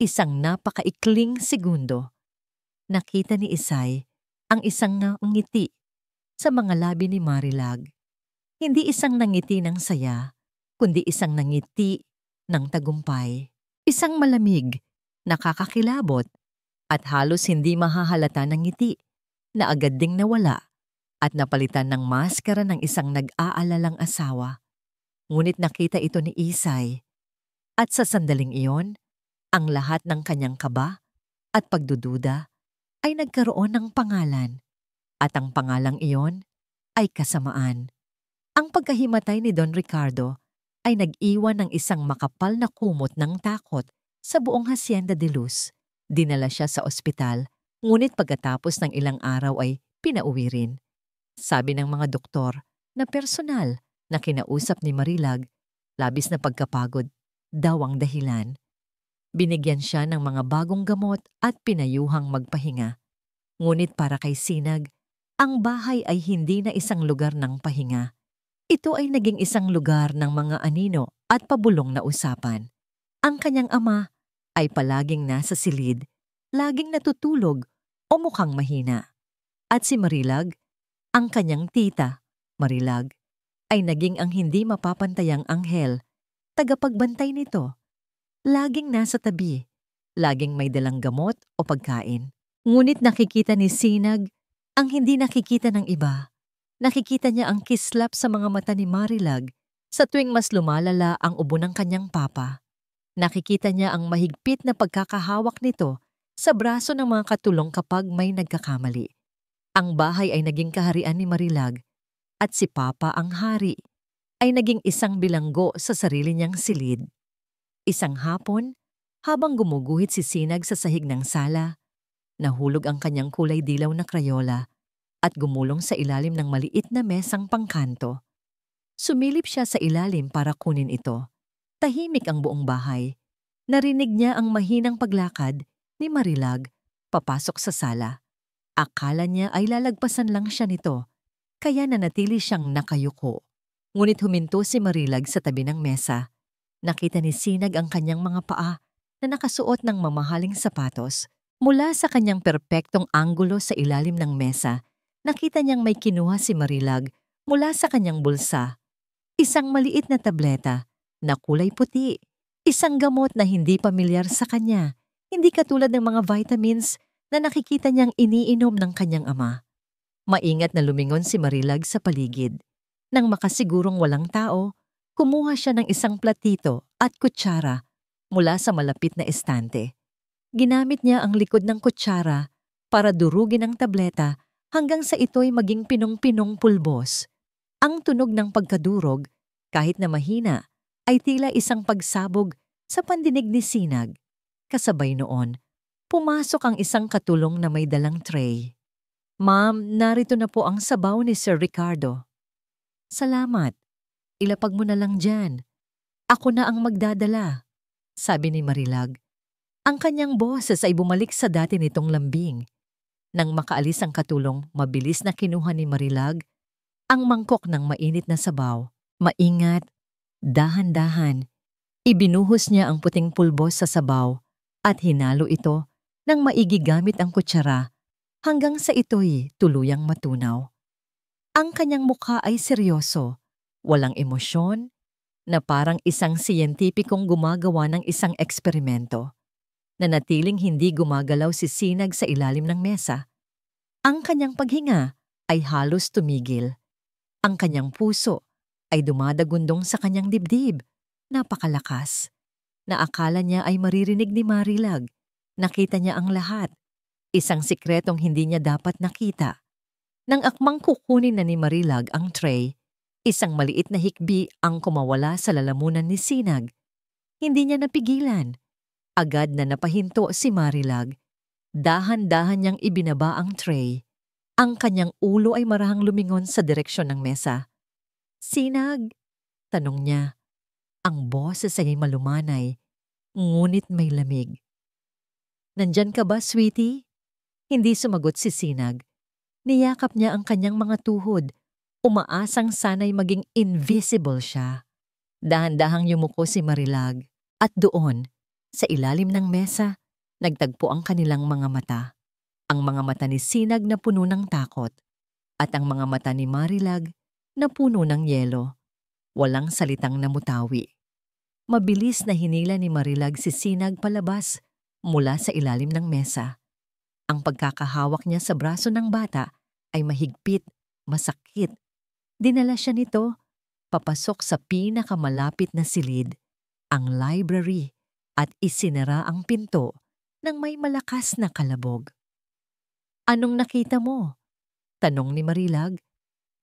Speaker 1: isang napakaikling segundo, nakita ni Isay ang isang ngiti sa mga labi ni Marilag. Hindi isang nangiti ng saya, kundi isang nangiti ng tagumpay. Isang malamig, nakakakilabot, at halos hindi mahahalata ng ngiti na agad ding nawala at napalitan ng maskara ng isang nag-aalalang asawa. Ngunit nakita ito ni Isay, at sa sandaling iyon, ang lahat ng kanyang kaba at pagdududa ay nagkaroon ng pangalan, at ang pangalang iyon ay kasamaan. Ang pagkahimatay ni Don Ricardo ay nag-iwan ng isang makapal na kumot ng takot sa buong Hacienda de Luz. Dinala siya sa ospital, ngunit pagkatapos ng ilang araw ay pinauwi rin. Sabi ng mga doktor na personal na kinausap ni Marilag, labis na pagkapagod daw ang dahilan. Binigyan siya ng mga bagong gamot at pinayuhang magpahinga. Ngunit para kay Sinag, ang bahay ay hindi na isang lugar ng pahinga. Ito ay naging isang lugar ng mga anino at pabulong na usapan. Ang kanyang ama ay palaging nasa silid, laging natutulog o mukhang mahina. At si Marilag, ang kanyang tita, Marilag, ay naging ang hindi mapapantayang anghel, tagapagbantay nito. Laging nasa tabi, laging may dalang gamot o pagkain. Ngunit nakikita ni Sinag ang hindi nakikita ng iba. Nakikita niya ang kislap sa mga mata ni Marilag sa tuwing mas lumalala ang ubo ng kanyang papa. Nakikita niya ang mahigpit na pagkakahawak nito sa braso ng mga katulong kapag may nagkakamali. Ang bahay ay naging kaharian ni Marilag at si Papa ang hari ay naging isang bilanggo sa sarili niyang silid. Isang hapon, habang gumuguhit si Sinag sa sahig ng sala, nahulog ang kanyang kulay dilaw na krayola at gumulong sa ilalim ng maliit na mesang pangkanto. Sumilip siya sa ilalim para kunin ito. Tahimik ang buong bahay. Narinig niya ang mahinang paglakad ni Marilag papasok sa sala. Akala niya ay lalagpasan lang siya nito, kaya nanatili siyang nakayuko. Ngunit huminto si Marilag sa tabi ng mesa. Nakita ni Sinag ang kanyang mga paa na nakasuot ng mamahaling sapatos. Mula sa kanyang perpektong anggulo sa ilalim ng mesa, nakita niyang may kinuha si Marilag mula sa kanyang bulsa. Isang maliit na tableta na kulay puti. Isang gamot na hindi pamilyar sa kanya, hindi katulad ng mga vitamins na nakikita niyang iniinom ng kanyang ama. Maingat na lumingon si Marilag sa paligid. Nang makasigurong walang tao, kumuha siya ng isang platito at kutsara mula sa malapit na estante. Ginamit niya ang likod ng kutsara para durugin ang tableta hanggang sa ito'y maging pinong-pinong pulbos. Ang tunog ng pagkadurog, kahit na mahina, ay tila isang pagsabog sa pandinig ni Sinag. Kasabay noon, pumasok ang isang katulong na may dalang tray. "Ma'am, narito na po ang sabaw ni Sir Ricardo." "Salamat. Ilapag mo na lang dyan. Ako na ang magdadala," sabi ni Marilag. Ang kanyang boses ay bumalik sa dati nitong lambing. Nang makaalis ang katulong, mabilis na kinuha ni Marilag ang mangkok ng mainit na sabaw. Maingat, dahan-dahan, ibinuhos niya ang puting pulbos sa sabaw at hinalo ito nang maigi gamit ang kutsara hanggang sa ito'y tuluyang matunaw. Ang kanyang mukha ay seryoso, walang emosyon, na parang isang siyentipikong gumagawa ng isang eksperimento. Nanatiling hindi gumagalaw si Sinag sa ilalim ng mesa. Ang kanyang paghinga ay halos tumigil. Ang kanyang puso ay dumadagundong sa kanyang dibdib. Napakalakas. Naakala niya ay maririnig ni Marilag. Nakita niya ang lahat. Isang sikretong hindi niya dapat nakita. Nang akmang kukunin na ni Marilag ang tray, isang maliit na hikbi ang kumawala sa lalamunan ni Sinag. Hindi niya napigilan. Agad na napahinto si Marilag. Dahan-dahan niyang ibinaba ang tray. Ang kanyang ulo ay marahang lumingon sa direksyon ng mesa. "Sinag?" tanong niya. Ang boses ay malumanay, ngunit may lamig. "Nandyan ka ba, sweetie?" Hindi sumagot si Sinag. Niyakap niya ang kanyang mga tuhod, umaasang sana'y maging invisible siya. Dahan-dahang yumuko si Marilag at doon, sa ilalim ng mesa, nagtagpo ang kanilang mga mata. Ang mga mata ni Sinag na puno ng takot at ang mga mata ni Marilag na puno ng yelo. Walang salitang namutawi. Mabilis na hinila ni Marilag si Sinag palabas mula sa ilalim ng mesa. Ang pagkakahawak niya sa braso ng bata ay mahigpit, masakit. Dinala siya nito papasok sa pinakamalapit na silid, ang library, at isinara ang pinto ng may malakas na kalabog. "Anong nakita mo?" tanong ni Marilag.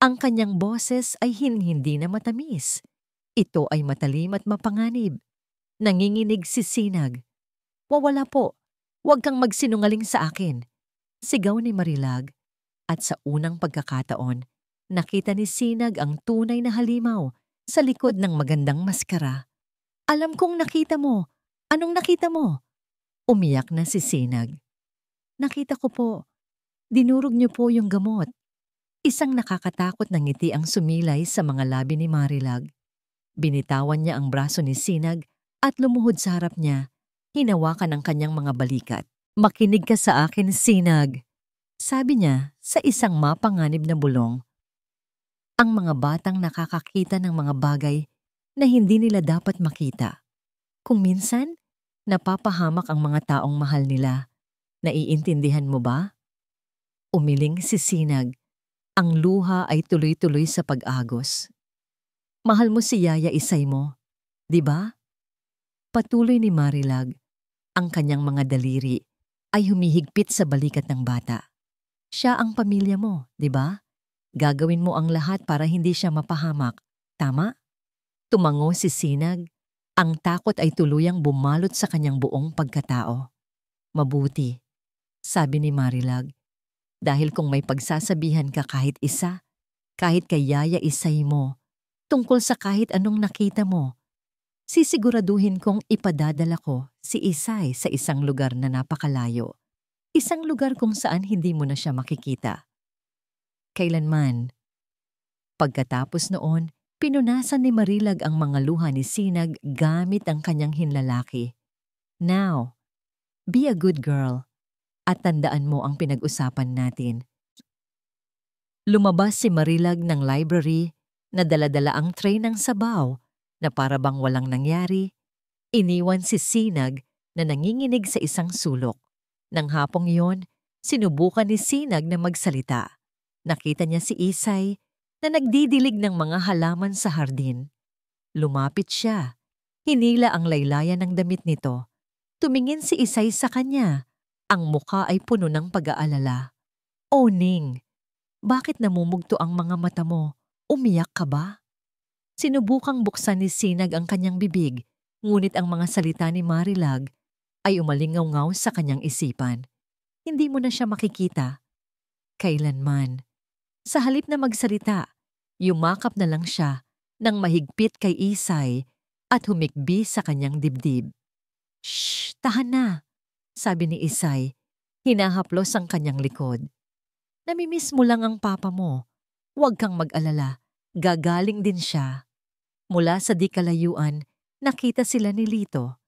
Speaker 1: Ang kanyang boses ay hindi na matamis. Ito ay matalim at mapanganib. Nanginginig si Sinag. "Wala po. Huwag kang magsinungaling sa akin," sigaw ni Marilag. At sa unang pagkakataon, nakita ni Sinag ang tunay na halimaw sa likod ng magandang maskara. "Alam kong nakita mo. Anong nakita mo?" Umiyak na si Sinag. "Nakita ko po. Dinurog niyo po yung gamot." Isang nakakatakot na ngiti ang sumilay sa mga labi ni Marilag. Binitawan niya ang braso ni Sinag at lumuhod sa harap niya. Hinawakan ang kanyang mga balikat. "Makinig ka sa akin, Sinag," sabi niya sa isang mapanganib na bulong. Ang mga batang nakakakita ng mga bagay na hindi nila dapat makita. Kung minsan, napapahamak ang mga taong mahal nila. Naiintindihan mo ba? Umiling si Sinag. Ang luha ay tuloy-tuloy sa pag-agos. "Mahal mo si Yaya Isay mo, di ba?" Patuloy ni Marilag. Ang kanyang mga daliri ay humihigpit sa balikat ng bata. Siya ang pamilya mo, di ba? Gagawin mo ang lahat para hindi siya mapahamak. Tama? Tumango si Sinag. Ang takot ay tuluyang bumalot sa kanyang buong pagkatao. Mabuti, sabi ni Marilag. Dahil kung may pagsasabihan ka kahit isa, kahit kay Yaya Isay mo, tungkol sa kahit anong nakita mo, sisiguraduhin kong ipadadala ko si Isay sa isang lugar na napakalayo. Isang lugar kung saan hindi mo na siya makikita. Kailanman. Pagkatapos noon, pinunasan ni Marilag ang mga luha ni Sinag gamit ang kanyang hinlalaki. Now, be a good girl at tandaan mo ang pinag-usapan natin. Lumabas si Marilag ng library na dala-dala ang tray ng sabaw na para bang walang nangyari. Iniwan si Sinag na nanginginig sa isang sulok. Nang hapong iyon, sinubukan ni Sinag na magsalita. Nakita niya si Isay na nagdidilig ng mga halaman sa hardin. Lumapit siya. Hinila ang laylayan ng damit nito. Tumingin si Isay sa kanya. Ang mukha ay puno ng pag-aalala. "Oh, Ning, bakit namumugto ang mga mata mo? Umiyak ka ba?" Sinubukang buksan ni Sinag ang kanyang bibig, ngunit ang mga salita ni Marilag ay umalingaw-ngaw sa kanyang isipan. Hindi mo na siya makikita. Kailanman. Sa halip na magsalita, yumakap na lang siya nang mahigpit kay Isay at humikbi sa kanyang dibdib. "Shh! Tahan na!" sabi ni Isay. Hinahaplos ang kanyang likod. "Namimiss mo lang ang papa mo. Huwag kang mag-alala. Gagaling din siya." Mula sa di kalayuan, nakita sila ni Lito.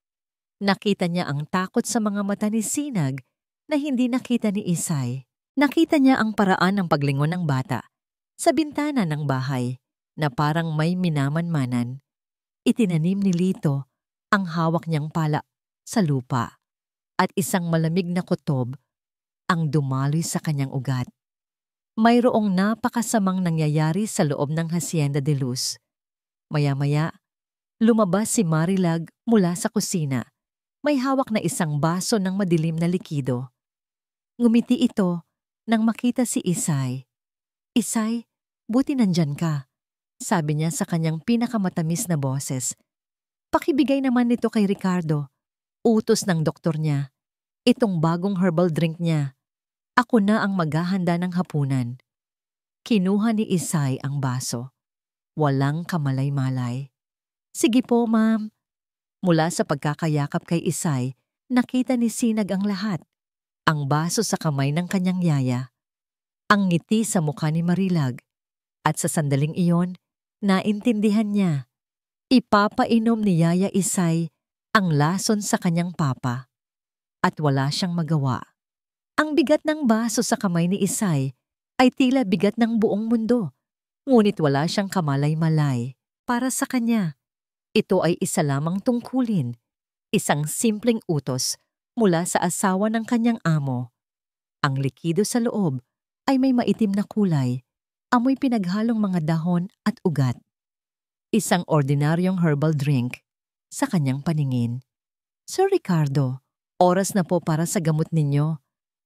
Speaker 1: Nakita niya ang takot sa mga mata ni Sinag na hindi nakita ni Isay. Nakita niya ang paraan ng paglingon ng bata sa bintana ng bahay na parang may minamanmanan. Itinanim ni Lito ang hawak niyang pala sa lupa at isang malamig na kutob ang dumaloy sa kanyang ugat. Mayroong napakasamang nangyayari sa loob ng Hacienda de Luz. Maya-maya, lumabas si Marilag mula sa kusina. May hawak na isang baso ng madilim na likido. Ngumiti ito nang makita si Isay. "Isay, buti nandyan ka," sabi niya sa kanyang pinakamatamis na boses. "Pakibigay naman nito kay Ricardo. Utos ng doktor niya. Itong bagong herbal drink niya. Ako na ang maghahanda ng hapunan." Kinuha ni Isay ang baso. Walang kamalay-malay. "Sige po, ma'am." Mula sa pagkakayakap kay Isay, nakita ni Sinag ang lahat. Ang baso sa kamay ng kanyang yaya. Ang ngiti sa mukha ni Marilag. At sa sandaling iyon, naintindihan niya. Ipapainom ni Yaya Isay ang lason sa kanyang papa. At wala siyang magawa. Ang bigat ng baso sa kamay ni Isay ay tila bigat ng buong mundo. Ngunit wala siyang kamalay-malay para sa kanya. Ito ay isa lamang tungkulin, isang simpleng utos mula sa asawa ng kanyang amo. Ang likido sa loob ay may maitim na kulay, amoy pinaghalong mga dahon at ugat. Isang ordinaryong herbal drink sa kanyang paningin. "Sir Ricardo, oras na po para sa gamot ninyo,"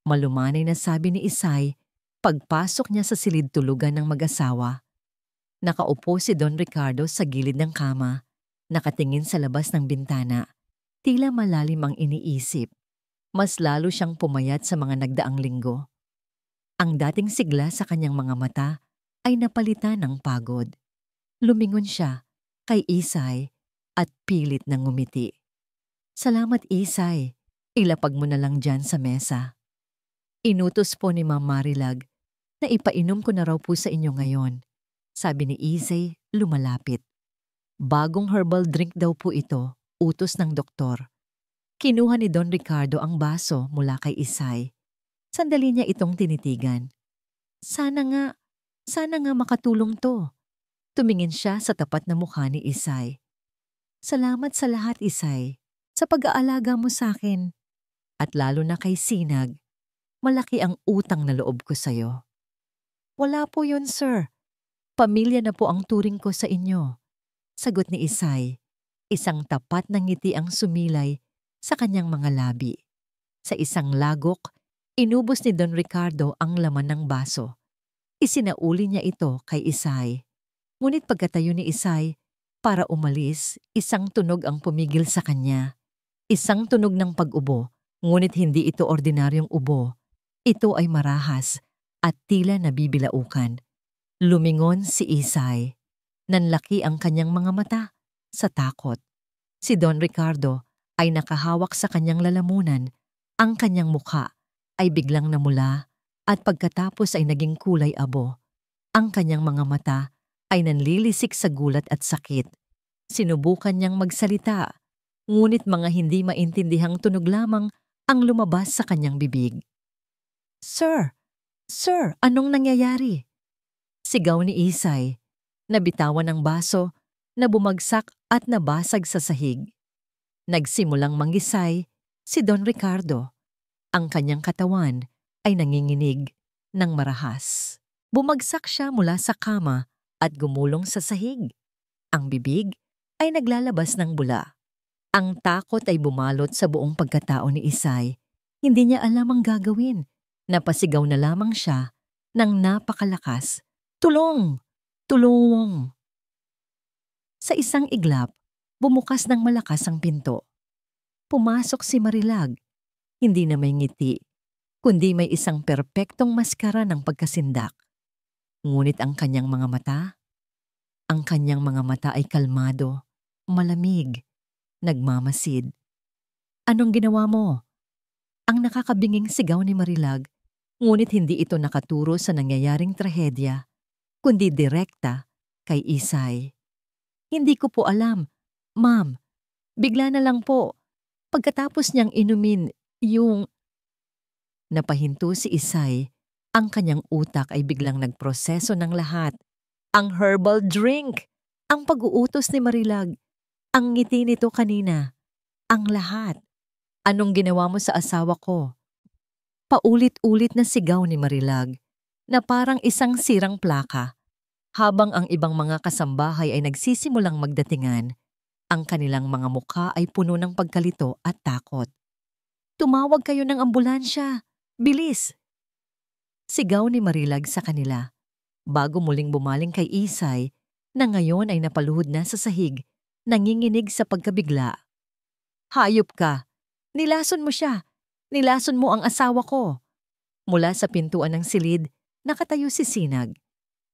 Speaker 1: malumanay na sabi ni Isay pagpasok niya sa silid tulugan ng mag-asawa. Nakaupo si Don Ricardo sa gilid ng kama. Nakatingin sa labas ng bintana, tila malalim ang iniisip. Mas lalo siyang pumayat sa mga nagdaang linggo. Ang dating sigla sa kanyang mga mata ay napalitan ng pagod. Lumingon siya kay Isay at pilit na ngumiti. "Salamat, Isay. Ilapag mo na lang dyan sa mesa." Inutos po ni Ma'am Marilag na ipainom ko na raw po sa inyo ngayon, sabi ni Isay lumalapit. Bagong herbal drink daw po ito, utos ng doktor. Kinuha ni Don Ricardo ang baso mula kay Isay. Sandali niya itong tinitigan. Sana nga makatulong to." Tumingin siya sa tapat na mukha ni Isay. "Salamat sa lahat, Isay, sa pag-aalaga mo sa akin. At lalo na kay Sinag, malaki ang utang na loob ko sa'yo." "Wala po yun, sir. Pamilya na po ang turing ko sa inyo," sagot ni Isay. Isang tapat na ngiti ang sumilay sa kanyang mga labi. Sa isang lagok, Inubos ni Don Ricardo ang laman ng baso. Isinauli niya ito kay Isay. Ngunit pagkatayo ni Isay, para umalis, isang tunog ang pumigil sa kanya. Isang tunog ng pag-ubo, ngunit hindi ito ordinaryong ubo. Ito ay marahas at tila nabibilaukan. Lumingon si Isay. Nanlaki ang kanyang mga mata sa takot. Si Don Ricardo ay nakahawak sa kanyang lalamunan. Ang kanyang mukha ay biglang namula at pagkatapos ay naging kulay abo. Ang kanyang mga mata ay nanlilisik sa gulat at sakit. Sinubukan niyang magsalita, ngunit mga hindi maintindihang tunog lamang ang lumabas sa kanyang bibig. "Sir! Sir! Anong nangyayari?" Sigaw ni Isay. Nabitawan ang baso na bumagsak at nabasag sa sahig. Nagsimulang manggisay si Don Ricardo. Ang kanyang katawan ay nanginginig ng marahas. Bumagsak siya mula sa kama at gumulong sa sahig. Ang bibig ay naglalabas ng bula. Ang takot ay bumalot sa buong pagkatao ni Isay. Hindi niya alam ang gagawin. Napasigaw na lamang siya ng napakalakas. "Tulong! Tulong!" Sa isang iglap, bumukas ng malakas ang pinto. Pumasok si Marilag. Hindi na may ngiti, kundi may isang perpektong maskara ng pagkasindak. Ngunit ang kanyang mga mata ay kalmado, malamig, nagmamasid. "Anong ginawa mo?" Ang nakakabinging sigaw ni Marilag, ngunit hindi ito nakaturo sa nangyayaring trahedya, kundi direkta kay Isay. "Hindi ko po alam, ma'am. Bigla na lang po. Pagkatapos niyang inumin yung..." Napahinto si Isay. Ang kanyang utak ay biglang nagproseso ng lahat. Ang herbal drink! Ang pag-uutos ni Marilag! Ang ngiti nito kanina! Ang lahat! "Anong ginawa mo sa asawa ko?" Paulit-ulit na sigaw ni Marilag na parang isang sirang plaka. Habang ang ibang mga kasambahay ay nagsisimulang magdatingan, ang kanilang mga mukha ay puno ng pagkalito at takot. "Tumawag kayo ng ambulansya! Bilis!" Sigaw ni Marilag sa kanila, bago muling bumaling kay Isay na ngayon ay napaluhod na sa sahig, nanginginig sa pagkabigla. "Hayop ka! Nilason mo siya! Nilason mo ang asawa ko!" Mula sa pintuan ng silid, nakatayo si Sinag.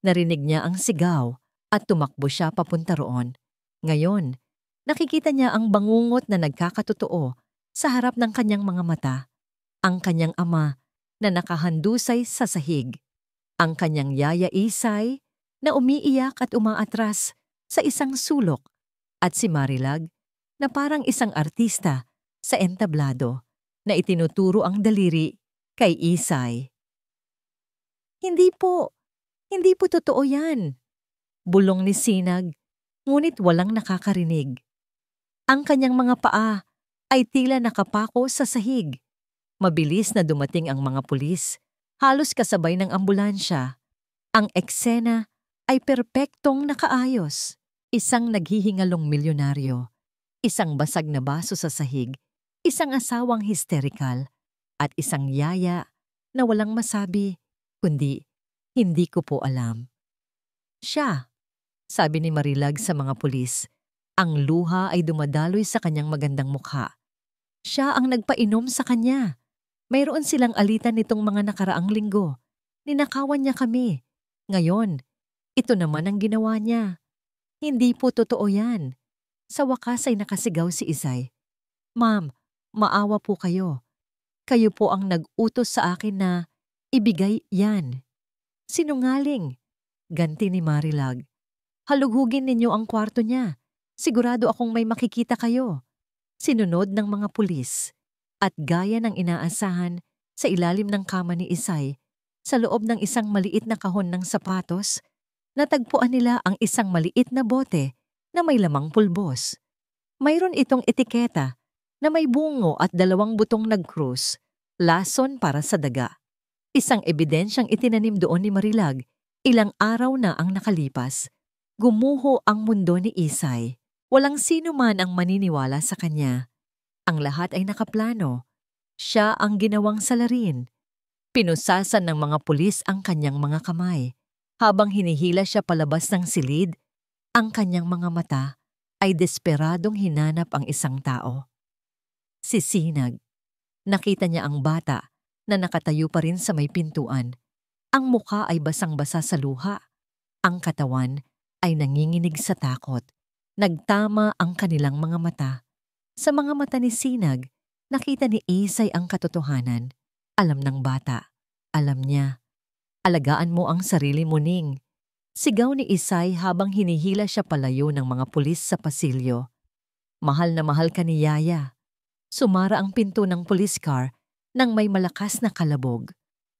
Speaker 1: Narinig niya ang sigaw at tumakbo siya papunta roon. Ngayon, nakikita niya ang bangungot na nagkakatotoo sa harap ng kanyang mga mata. Ang kanyang ama na nakahandusay sa sahig. Ang kanyang yaya Isay na umiiyak at umaatras sa isang sulok. At si Marilag na parang isang artista sa entablado na itinuturo ang daliri kay Isay. Hindi po totoo yan," bulong ni Sinag, ngunit walang nakakarinig. Ang kanyang mga paa ay tila nakapako sa sahig. Mabilis na dumating ang mga pulis, halos kasabay ng ambulansya. Ang eksena ay perpektong nakaayos. Isang naghihingalong milyonaryo, isang basag na baso sa sahig, isang asawang hysterical, at isang yaya na walang masabi, kundi, "Hindi ko po alam." "Siya," sabi ni Marilag sa mga pulis. Ang luha ay dumadaloy sa kanyang magandang mukha. "Siya ang nagpainom sa kanya. Mayroon silang alitan nitong mga nakaraang linggo. Ninakawan niya kami. Ngayon, ito naman ang ginawa niya." "Hindi po totoo yan." Sa wakas ay nakasigaw si Isay. "Ma'am, maawa po kayo. Kayo po ang nag-utos sa akin na ibigay yan." "Sinungaling," ganti ni Marilag. "Halughugin ninyo ang kwarto niya. Sigurado akong may makikita kayo." Sinunod ng mga pulis. At gaya ng inaasahan, sa ilalim ng kama ni Isay, sa loob ng isang maliit na kahon ng sapatos, natagpuan nila ang isang maliit na bote na may lamang pulbos. Mayroon itong etiketa na may bungo at 2 butong nag-krus, lason para sa daga. Isang ebidensyang itinanim doon ni Marilag. Ilang araw na ang nakalipas. Gumuho ang mundo ni Isay. Walang sino man ang maniniwala sa kanya. Ang lahat ay nakaplano. Siya ang ginawang salarin. Pinusasan ng mga pulis ang kanyang mga kamay. Habang hinihila siya palabas ng silid, ang kanyang mga mata ay desperadong hinanap ang isang tao. Si Sinag. Nakita niya ang bata na nakatayo pa rin sa may pintuan. Ang mukha ay basang-basa sa luha. Ang katawan ay nanginginig sa takot. Nagtama ang kanilang mga mata. Sa mga mata ni Sinag, nakita ni Isay ang katotohanan. Alam ng bata. Alam niya. Alagaan mo ang sarili mo, Ning. Sigaw ni Isay habang hinihila siya palayo ng mga pulis sa pasilyo. Mahal na mahal ka ni Yaya. Sumara ang pinto ng police car nang may malakas na kalabog.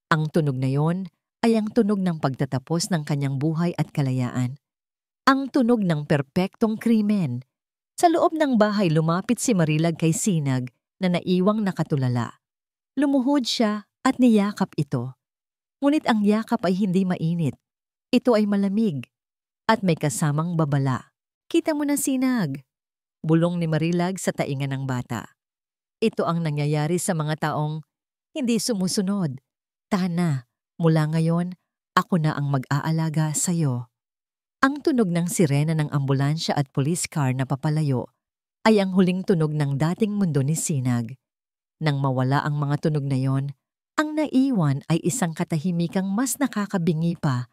Speaker 1: Ang tunog na yon ay ang tunog ng pagtatapos ng kanyang buhay at kalayaan. Ang tunog ng perpektong krimen. Sa loob ng bahay lumapit si Marilag kay Sinag na naiwang nakatulala. Lumuhod siya at niyakap ito. Ngunit ang yakap ay hindi mainit. Ito ay malamig at may kasamang babala. Kita mo na, Sinag. Bulong ni Marilag sa tainga ng bata. Ito ang nangyayari sa mga taong hindi sumusunod. Tahan na, mula ngayon, ako na ang mag-aalaga sa'yo. Ang tunog ng sirena ng ambulansya at police car na papalayo ay ang huling tunog ng dating mundo ni Sinag. Nang mawala ang mga tunog na yon, ang naiwan ay isang katahimikang mas nakakabingi pa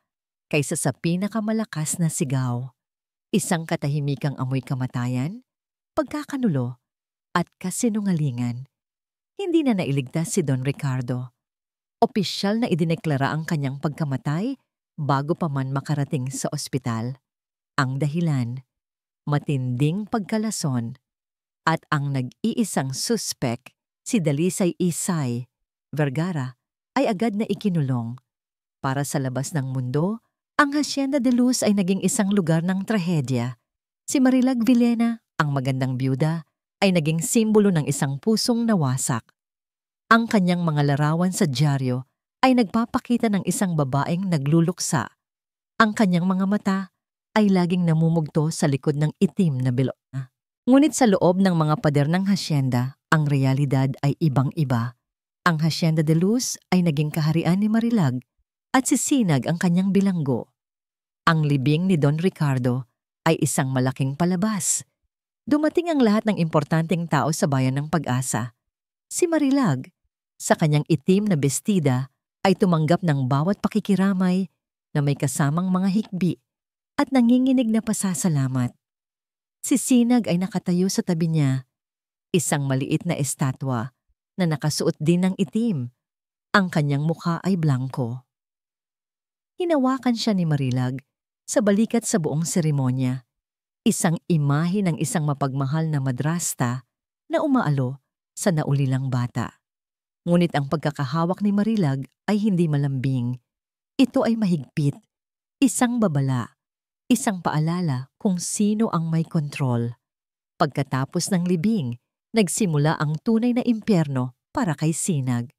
Speaker 1: kaysa sa pinakamalakas na sigaw. Isang katahimikang amoy kamatayan, pagkakanulo, at kasinungalingan. Hindi na nailigtas si Don Ricardo. Opisyal na idineklara ang kanyang pagkamatay bago pa man makarating sa ospital. Ang dahilan, matinding pagkalason, at ang nag-iisang suspek, si Dalisay Isay Vergara, ay agad na ikinulong. Para sa labas ng mundo, ang Hacienda de Luz ay naging isang lugar ng trahedya. Si Marilag Villena, ang magandang byuda, ay naging simbolo ng isang pusong nawasak. Ang kanyang mga larawan sa dyaryo ay nagpapakita ng isang babaeng nagluluksa. Ang kanyang mga mata ay laging namumugto sa likod ng itim na bilog. Ngunit sa loob ng mga pader ng hasyenda, ang realidad ay ibang-iba. Ang Hacienda de Luz ay naging kaharian ni Marilag at si Sinag ang kanyang bilanggo. Ang libing ni Don Ricardo ay isang malaking palabas. Dumating ang lahat ng importanteng tao sa bayan ng Pag-asa. Si Marilag, sa kanyang itim na bestida, ay tumanggap ng bawat pakikiramay na may kasamang mga hikbi at nanginginig na pasasalamat. Si Sinag ay nakatayo sa tabi niya, isang maliit na estatwa na nakasuot din ng itim. Ang kanyang mukha ay blanko. Hinawakan siya ni Marilag sa balikat sa buong seremonya. Isang imahe ng isang mapagmahal na madrasta na umaalo sa naulilang bata. Ngunit ang pagkakahawak ni Marilag ay hindi malambing. Ito ay mahigpit, isang babala, isang paalala kung sino ang may kontrol. Pagkatapos ng libing, nagsimula ang tunay na impyerno para kay Sinag.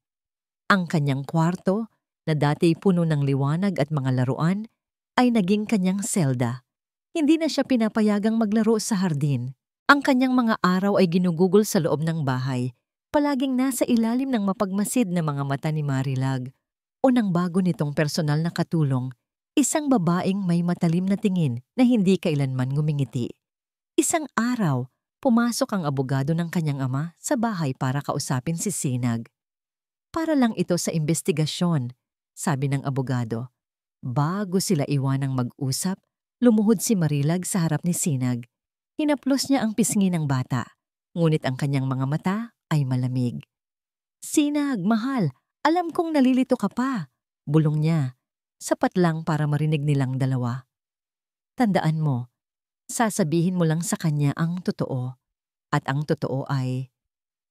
Speaker 1: Ang kanyang kwarto, na dati puno ng liwanag at mga laruan, ay naging kanyang selda. Hindi na siya pinapayagang maglaro sa hardin. Ang kanyang mga araw ay ginugugol sa loob ng bahay, palaging nasa ilalim ng mapagmasid na mga mata ni Marilag. O nang bago nitong personal na katulong, isang babaeng may matalim na tingin na hindi kailanman ngumingiti. Isang araw, pumasok ang abogado ng kanyang ama sa bahay para kausapin si Sinag. Para lang ito sa investigasyon, sabi ng abogado. Bago sila iwanang mag-usap, lumuhod si Marilag sa harap ni Sinag. Hinaplos niya ang pisngi ng bata, ngunit ang kanyang mga mata ay malamig. Sinag, mahal, alam kong nalilito ka pa, bulong niya. Sapat lang para marinig nilang dalawa. Tandaan mo, sasabihin mo lang sa kanya ang totoo. At ang totoo ay,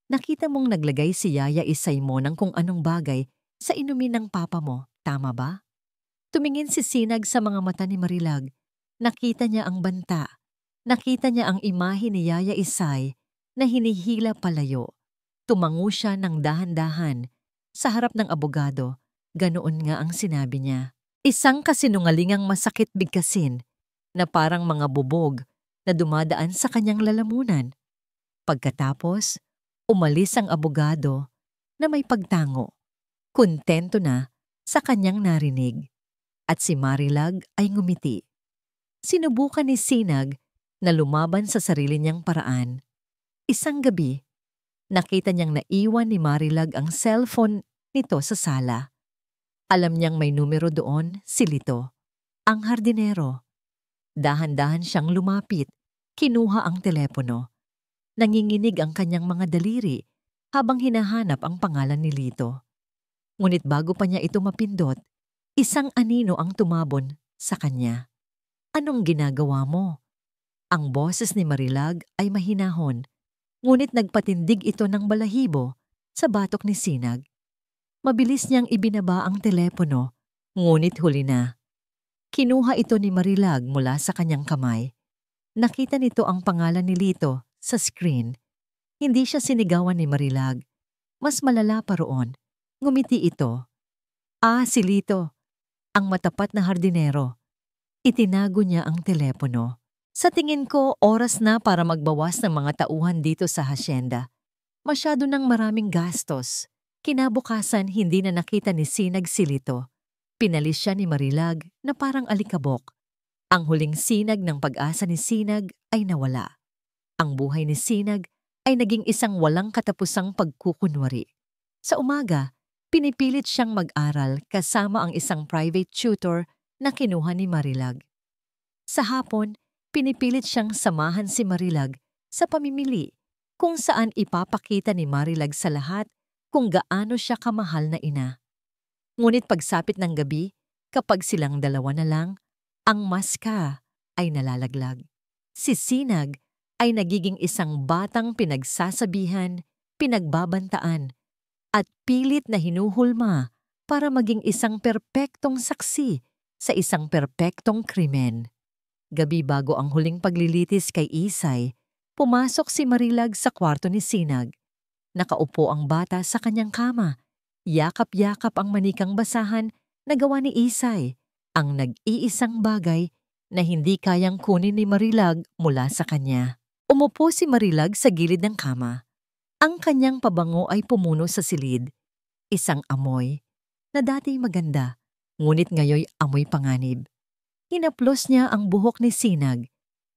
Speaker 1: nakita mong naglagay si Yaya Isay mo ng kung anong bagay sa inumin ng papa mo, tama ba? Tumingin si Sinag sa mga mata ni Marilag. Nakita niya ang banta. Nakita niya ang imahe ni Yaya Isay na hinihila palayo. Tumango siya ng dahan-dahan. Sa harap ng abogado, ganoon nga ang sinabi niya. Isang kasinungalingang masakit bigkasin na parang mga bubog na dumadaan sa kanyang lalamunan. Pagkatapos, umalis ang abogado na may pagtango. Kontento na sa kanyang narinig. At si Marilag ay ngumiti. Sinubukan ni Sinag na lumaban sa sarili niyang paraan. Isang gabi, nakita niyang naiwan ni Marilag ang cellphone nito sa sala. Alam niyang may numero doon, si Lito, ang hardinero. Dahan-dahan siyang lumapit, kinuha ang telepono. Nanginginig ang kanyang mga daliri habang hinahanap ang pangalan ni Lito. Ngunit bago pa niya ito mapindot, isang anino ang tumabon sa kanya. "Anong ginagawa mo?" Ang boses ni Marilag ay mahinahon, ngunit nagpatindig ito ng balahibo sa batok ni Sinag. Mabilis niyang ibinaba ang telepono, ngunit huli na. Kinuha ito ni Marilag mula sa kanyang kamay. Nakita nito ang pangalan ni Lito sa screen. Hindi siya sinigawan ni Marilag. Mas malala pa roon. Ngumiti ito. Si Lito, ang matapat na hardinero. Itinago niya ang telepono. Sa tingin ko, oras na para magbawas ng mga tauhan dito sa hasyenda. Masyado nang maraming gastos. Kinabukasan, hindi na nakita ni Sinag si Lito. Pinalis siya ni Marilag na parang alikabok. Ang huling sinag ng pag-asa ni Sinag ay nawala. Ang buhay ni Sinag ay naging isang walang katapusang pagkukunwari. Sa umaga, pinipilit siyang mag-aral kasama ang isang private tutor na kinuha ni Marilag. Sa hapon, pinipilit siyang samahan si Marilag sa pamimili kung saan ipapakita ni Marilag sa lahat kung gaano siya kamahal na ina. Ngunit pagsapit ng gabi, kapag silang dalawa na lang, ang maska ay nalalaglag. Si Sinag ay nagiging isang batang pinagsasabihan, pinagbabantaan, at pilit na hinuhulma para maging isang perpektong saksi sa isang perpektong krimen. Gabi bago ang huling paglilitis kay Isay, pumasok si Marilag sa kwarto ni Sinag. Nakaupo ang bata sa kanyang kama. Yakap-yakap ang manikang basahan na gawa ni Isay, ang nag-iisang bagay na hindi kayang kunin ni Marilag mula sa kanya. Umupo si Marilag sa gilid ng kama. Ang kanyang pabango ay pumuno sa silid. Isang amoy na dati maganda, ngunit ngayoy amoy panganib. Hinaplos niya ang buhok ni Sinag,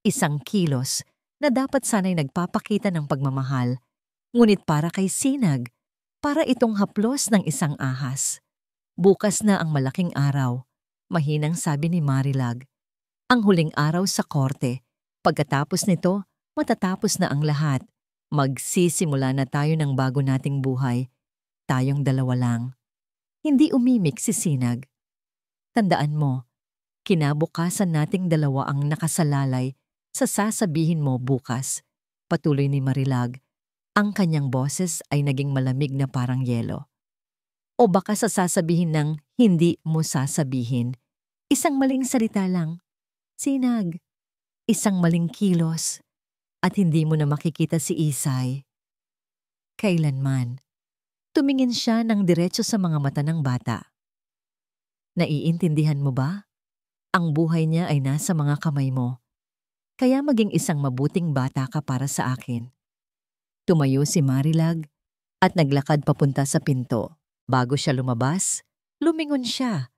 Speaker 1: isang kilos na dapat sana'y nagpapakita ng pagmamahal, ngunit para kay Sinag, para itong haplos ng isang ahas. Bukas na ang malaking araw, mahinang sabi ni Marilag. Ang huling araw sa korte. Pagkatapos nito, matatapos na ang lahat. Magsisimula na tayo ng bago nating buhay. Tayong dalawa lang. Hindi umimik si Sinag. Tandaan mo, kinabukasan nating dalawa ang nakasalalay sa sasabihin mo bukas. Patuloy ni Marilag. Ang kanyang boses ay naging malamig na parang yelo. O baka sa sasabihin ng hindi mo sasabihin. Isang maling salita lang. Sinag. Isang maling kilos. At hindi mo na makikita si Isay. Kailanman. Tumingin siya ng diretso sa mga mata ng bata. Naiintindihan mo ba? Ang buhay niya ay nasa mga kamay mo. Kaya maging isang mabuting bata ka para sa akin. Tumayo si Marilag at naglakad papunta sa pinto. Bago siya lumabas, lumingon siya.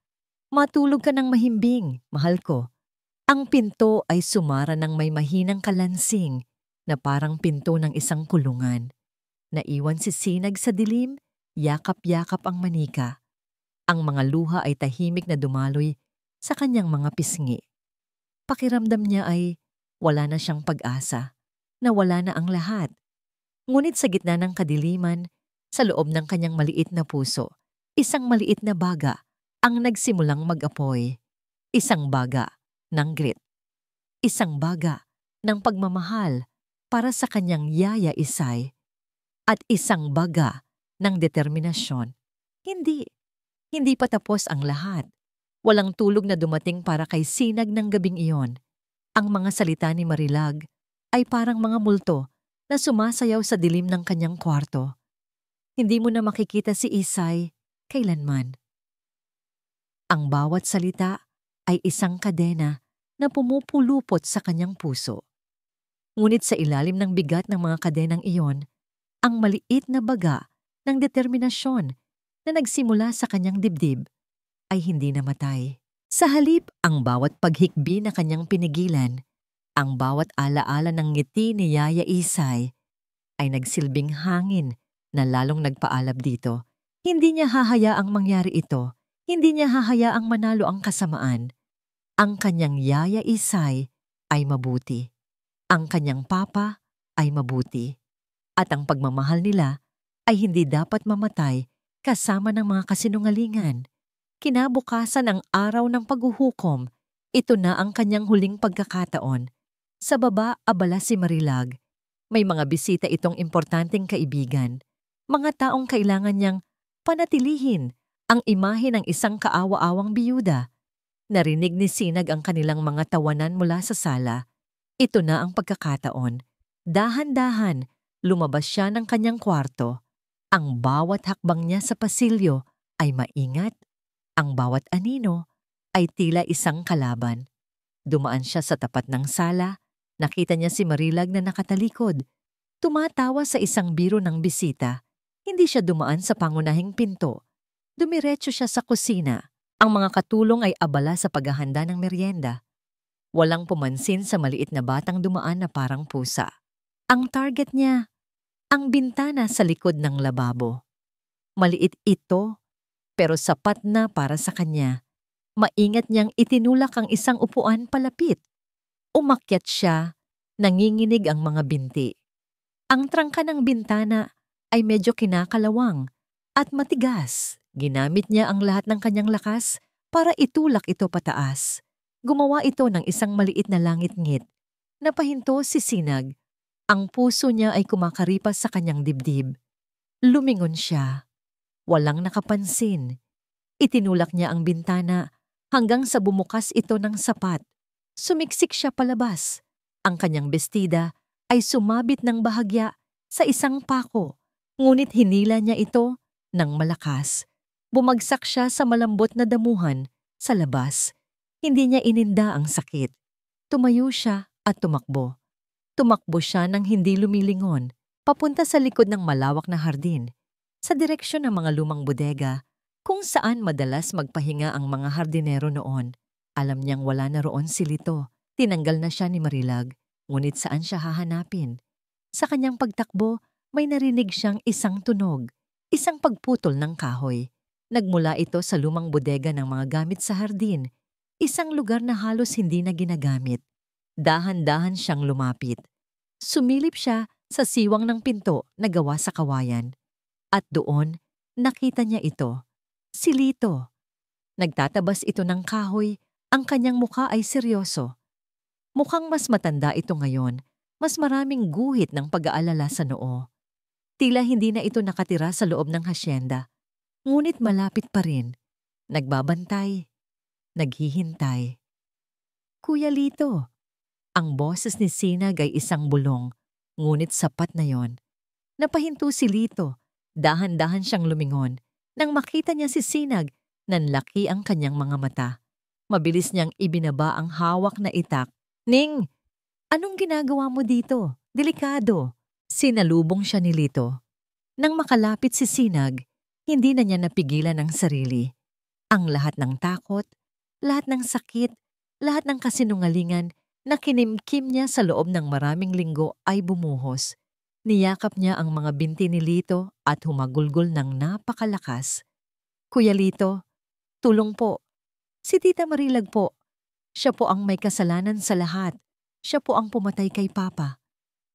Speaker 1: Matulog ka ng mahimbing, mahal ko. Ang pinto ay sumara ng may mahinang kalansing na parang pinto ng isang kulungan. Naiwan si Sinag sa dilim, yakap-yakap ang manika. Ang mga luha ay tahimik na dumaloy sa kanyang mga pisngi. Pakiramdam niya ay wala na siyang pag-asa, na wala na ang lahat. Ngunit sa gitna ng kadiliman, sa loob ng kanyang maliit na puso, isang maliit na baga ang nagsimulang mag-apoy. Isang baga ng grit. Isang baga ng pagmamahal para sa kanyang yaya Isay. At isang baga ng determinasyon. Hindi pa tapos ang lahat. Walang tulog na dumating para kay Sinag ng gabing iyon. Ang mga salita ni Marilag ay parang mga multo na sumasayaw sa dilim ng kanyang kwarto. Hindi mo na makikita si Isay kailanman. Ang bawat salita ay isang kadena na pumupulupot sa kanyang puso. Ngunit sa ilalim ng bigat ng mga kadenang iyon, ang maliit na baga ng determinasyon na nagsimula sa kanyang dibdib ay hindi namatay. Sa halip, ang bawat paghikbi na kanyang pinigilan, ang bawat alaala ng ngiti ni Yaya Isay ay nagsilbing hangin na lalong nagpaalab dito. Hindi niya hahayaang mangyari ito. Hindi niya hahayaang manalo ang kasamaan. Ang kanyang Yaya Isay ay mabuti. Ang kanyang papa ay mabuti. At ang pagmamahal nila ay hindi dapat mamatay kasama ng mga kasinungalingan. Kinabukasan ang araw ng paghuhukom, ito na ang kanyang huling pagkakataon. Sa baba, abala si Marilag. May mga bisita itong importanteng kaibigan. Mga taong kailangan niyang panatilihin ang imahe ng isang kaawa-awang biyuda. Narinig ni Sinag ang kanilang mga tawanan mula sa sala. Ito na ang pagkakataon. Dahan-dahan, lumabas siya ng kanyang kwarto. Ang bawat hakbang niya sa pasilyo ay maingat. Ang bawat anino ay tila isang kalaban. Dumaan siya sa tapat ng sala. Nakita niya si Marilag na nakatalikod. Tumatawa sa isang biro ng bisita. Hindi siya dumaan sa pangunahing pinto. Dumiretso siya sa kusina. Ang mga katulong ay abala sa paghahanda ng merienda. Walang pumansin sa maliit na batang dumaan na parang pusa. Ang target niya, ang bintana sa likod ng lababo. Maliit ito, pero sapat na para sa kanya. Maingat niyang itinulak ang isang upuan palapit. Umakyat siya, nanginginig ang mga binti. Ang trangka ng bintana ay medyo kinakalawang at matigas. Ginamit niya ang lahat ng kanyang lakas para itulak ito pataas. Gumawa ito ng isang maliit na langit-ngit. Napahinto si Sinag. Ang puso niya ay kumakaripas sa kanyang dibdib. Lumingon siya. Walang nakapansin. Itinulak niya ang bintana hanggang sa bumukas ito ng sapat. Sumiksik siya palabas. Ang kanyang bestida ay sumabit ng bahagya sa isang pako, ngunit hinila niya ito ng malakas. Bumagsak siya sa malambot na damuhan sa labas. Hindi niya ininda ang sakit. Tumayo siya at tumakbo. Tumakbo siya nang hindi lumilingon, papunta sa likod ng malawak na hardin, sa direksyon ng mga lumang bodega, kung saan madalas magpahinga ang mga hardinero noon. Alam niyang wala na roon si Lito. Tinanggal na siya ni Marilag, ngunit saan siya hahanapin? Sa kanyang pagtakbo, may narinig siyang isang tunog, isang pagputol ng kahoy. Nagmula ito sa lumang bodega ng mga gamit sa hardin, isang lugar na halos hindi na ginagamit. Dahan-dahan siyang lumapit. Sumilip siya sa siwang ng pinto na gawa sa kawayan. At doon, nakita niya ito. Si Lito. Nagtatabas ito ng kahoy, ang kanyang mukha ay seryoso. Mukhang mas matanda ito ngayon, mas maraming guhit ng pag-aalala sa noo. Tila hindi na ito nakatira sa loob ng hasyenda, ngunit malapit pa rin. Nagbabantay, naghihintay. Kuya Lito. Ang boses ni Sinag ay isang bulong, ngunit sapat na yon. Napahinto si Lito. Dahan-dahan siyang lumingon. Nang makita niya si Sinag, nanlaki ang kanyang mga mata. Mabilis niyang ibinaba ang hawak na itak. Ning, anong ginagawa mo dito? Delikado. Sinalubong siya ni Lito. Nang makalapit si Sinag, hindi na niya napigilan ang sarili. Ang lahat ng takot, lahat ng sakit, lahat ng kasinungalingan na kinimkim niya sa loob ng maraming linggo ay bumuhos. Niyakap niya ang mga binti ni Lito at humagulgol ng napakalakas. Kuya Lito, tulong po. Si Tita Marilag po. Siya po ang may kasalanan sa lahat. Siya po ang pumatay kay Papa.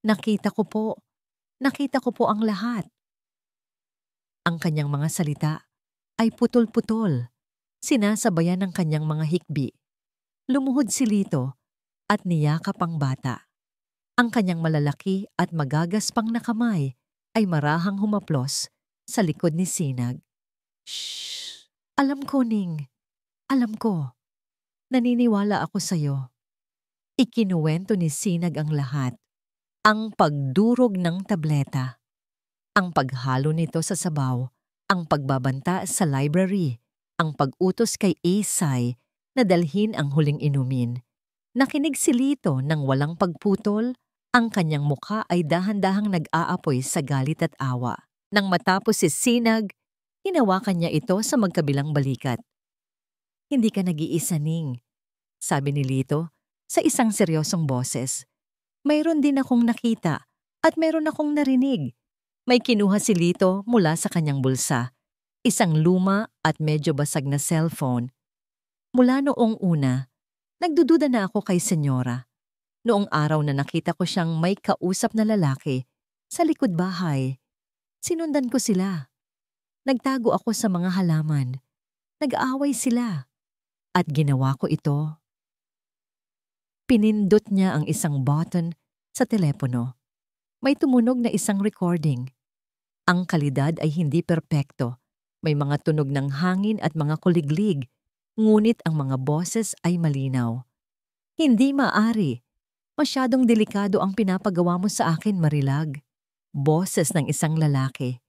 Speaker 1: Nakita ko po. Nakita ko po ang lahat. Ang kanyang mga salita ay putol-putol. Sinasabayan ng kanyang mga hikbi. Lumuhod si Lito at niyakap ang bata. Ang kanyang malalaki at magagaspang na kamay ay marahang humaplos sa likod ni Sinag. Shh! Alam ko, Ning. Alam ko. Naniniwala ako sa'yo. Ikinuwento ni Sinag ang lahat. Ang pagdurog ng tableta. Ang paghalo nito sa sabaw. Ang pagbabanta sa library. Ang pag-utos kay Isay na dalhin ang huling inumin. Nakinig si Lito nang walang pagputol. Ang kanyang mukha ay dahan-dahang nag-aapoy sa galit at awa. Nang matapos si Sinag, Hinawakan niya ito sa magkabilang balikat. Hindi ka nag-iisa, Ning, sabi ni Lito sa isang seryosong boses. Mayroon din akong nakita at mayroon akong narinig. May kinuha si Lito mula sa kanyang bulsa. Isang luma at medyo basag na cellphone. Mula noong una, nagdududa na ako kay Senyora. Noong araw na nakita ko siyang may kausap na lalaki sa likod bahay, sinundan ko sila. Nagtago ako sa mga halaman. Nag-aaway sila. At ginawa ko ito. Pinindot niya ang isang button sa telepono. May tumunog na isang recording. Ang kalidad ay hindi perpekto. May mga tunog ng hangin at mga kuliglig, ngunit ang mga boses ay malinaw. Hindi maaari. Masyadong delikado ang pinapagawa mo sa akin, Marilag. Boses ng isang lalaki.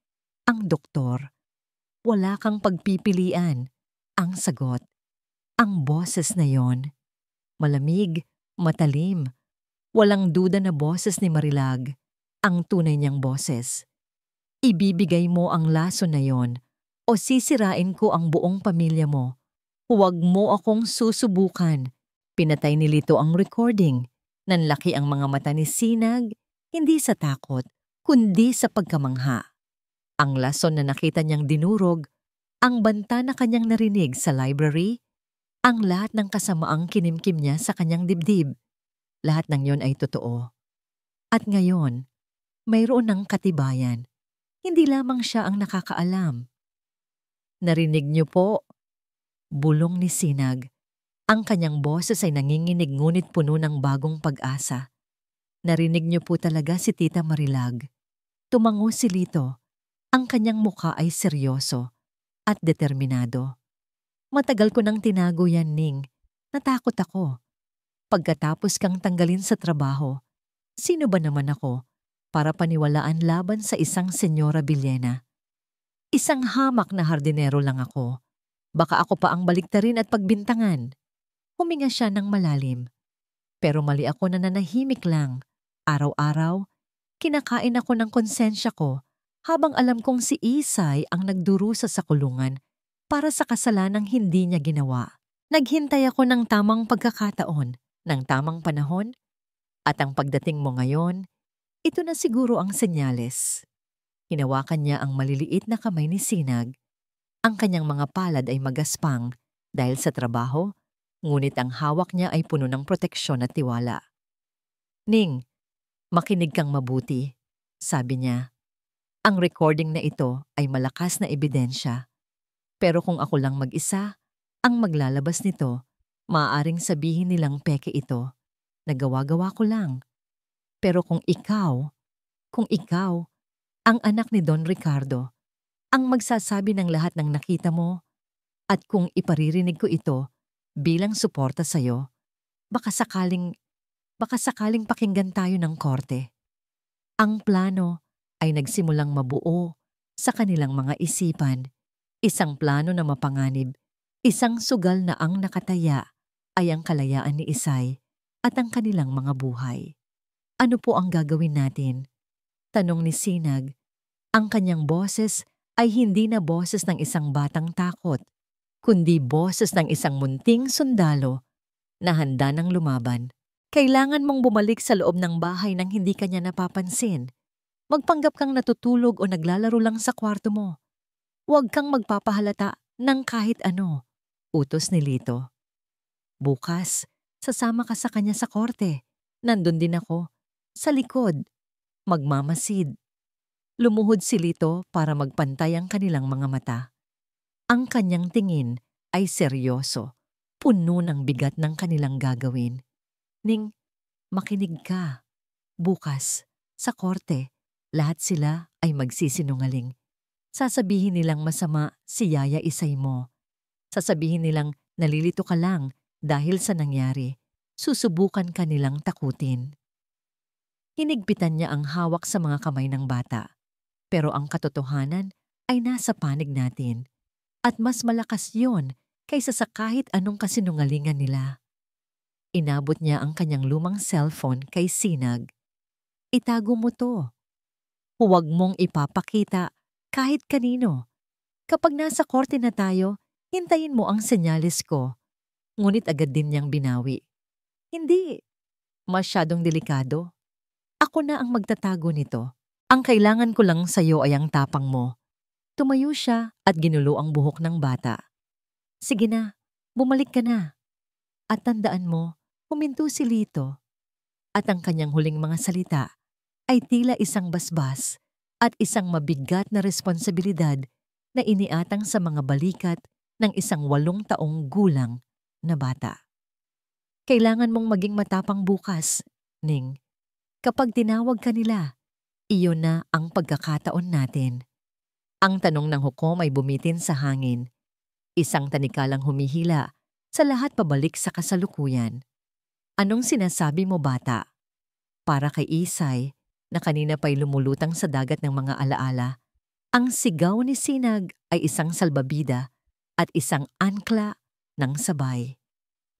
Speaker 1: Ang doktor. Wala kang pagpipilian. Ang sagot. Ang boses na yon. Malamig, matalim. Walang duda na boses ni Marilag. Ang tunay niyang boses. Ibibigay mo ang laso na yon o sisirain ko ang buong pamilya mo. Huwag mo akong susubukan. Pinatay ni Lito ang recording. Nanlaki ang mga mata ni Sinag, hindi sa takot, kundi sa pagkamangha. Ang lason na nakita niyang dinurog, ang banta na kanyang narinig sa library, ang lahat ng kasamaang kinimkim niya sa kanyang dibdib. Lahat ng yon ay totoo. At ngayon, mayroon ng katibayan. Hindi lamang siya ang nakakaalam. Narinig niyo po, bulong ni Sinag. Ang kanyang boses ay nanginginig ngunit puno ng bagong pag-asa. Narinig niyo po talaga si Tita Marilag. Tumango si Lito. Ang kanyang mukha ay seryoso at determinado. Matagal ko nang tinago yan, Ning. Natakot ako. Pagkatapos kang tanggalin sa trabaho, sino ba naman ako para paniwalaan laban sa isang Senyora Villena? Isang hamak na hardinero lang ako. Baka ako pa ang baliktarin at pagbintangan. Huminga siya ng malalim. Pero mali ako na nanahimik lang. Araw-araw, kinakain ako ng konsensya ko habang alam kong si Isay ang nagdurusa sa kulungan para sa kasalanang hindi niya ginawa. Naghintay ako ng tamang pagkakataon, ng tamang panahon, at ang pagdating mo ngayon, ito na siguro ang senyales. Hinawakan niya ang maliliit na kamay ni Sinag. Ang kanyang mga palad ay magaspang dahil sa trabaho, ngunit ang hawak niya ay puno ng proteksyon at tiwala. Ning, makinig kang mabuti, sabi niya. Ang recording na ito ay malakas na ebidensya. Pero kung ako lang mag-isa, ang maglalabas nito, maaaring sabihin nilang peke ito. Nagawa-gawa ko lang. Pero kung ikaw, ang anak ni Don Ricardo, ang magsasabi ng lahat ng nakita mo, at kung iparirinig ko ito bilang suporta sa'yo, baka sakaling pakinggan tayo ng korte. Ang plano ay nagsimulang mabuo sa kanilang mga isipan. Isang plano na mapanganib, isang sugal na ang nakataya ay ang kalayaan ni Isay at ang kanilang mga buhay. Ano po ang gagawin natin? Tanong ni Sinag. Ang kanyang boses ay hindi na boses ng isang batang takot, kundi boses ng isang munting sundalo na handa ng lumaban. Kailangan mong bumalik sa loob ng bahay nang hindi ka niya napapansin. Magpanggap kang natutulog o naglalaro lang sa kwarto mo. Huwag kang magpapahalata ng kahit ano, utos ni Lito. Bukas, sasama ka sa kanya sa korte. Nandun din ako, sa likod, magmamasid. Lumuhod si Lito para magpantay ang kanilang mga mata. Ang kanyang tingin ay seryoso, puno ng bigat ng kanilang gagawin. Ning, makinig ka. Bukas, sa korte, lahat sila ay magsisinungaling. Sasabihin nilang masama si Yaya Isay mo. Sasabihin nilang nalilito ka lang dahil sa nangyari. Susubukan ka nilang takutin. Hinigpitan niya ang hawak sa mga kamay ng bata. Pero ang katotohanan ay nasa panig natin. At mas malakas yon kaysa sa kahit anong kasinungalingan nila. Inabot niya ang kanyang lumang cellphone kay Sinag. Itago mo to. Huwag mong ipapakita kahit kanino. Kapag nasa korte na tayo, hintayin mo ang senyales ko. Ngunit agad din niyang binawi. Hindi. Masyadong delikado. Ako na ang magtatago nito. Ang kailangan ko lang sa'yo ay ang tapang mo. Tumayo siya at ginulo ang buhok ng bata. Sige na, bumalik ka na. At tandaan mo, huminto si Lito. At ang kanyang huling mga salita ay tila isang basbas at isang mabigat na responsibilidad na iniatang sa mga balikat ng isang 8 taong gulang na bata. Kailangan mong maging matapang bukas, Ning. Kapag tinawag ka nila, iyon na ang pagkakataon natin. Ang tanong ng hukom ay bumitin sa hangin. Isang tanikalang humihila sa lahat pabalik sa kasalukuyan. Anong sinasabi mo, bata? Para kay Isay, na kanina pa'y lumulutang sa dagat ng mga alaala, ang sigaw ni Sinag ay isang salbabida at isang ankla ng sabay.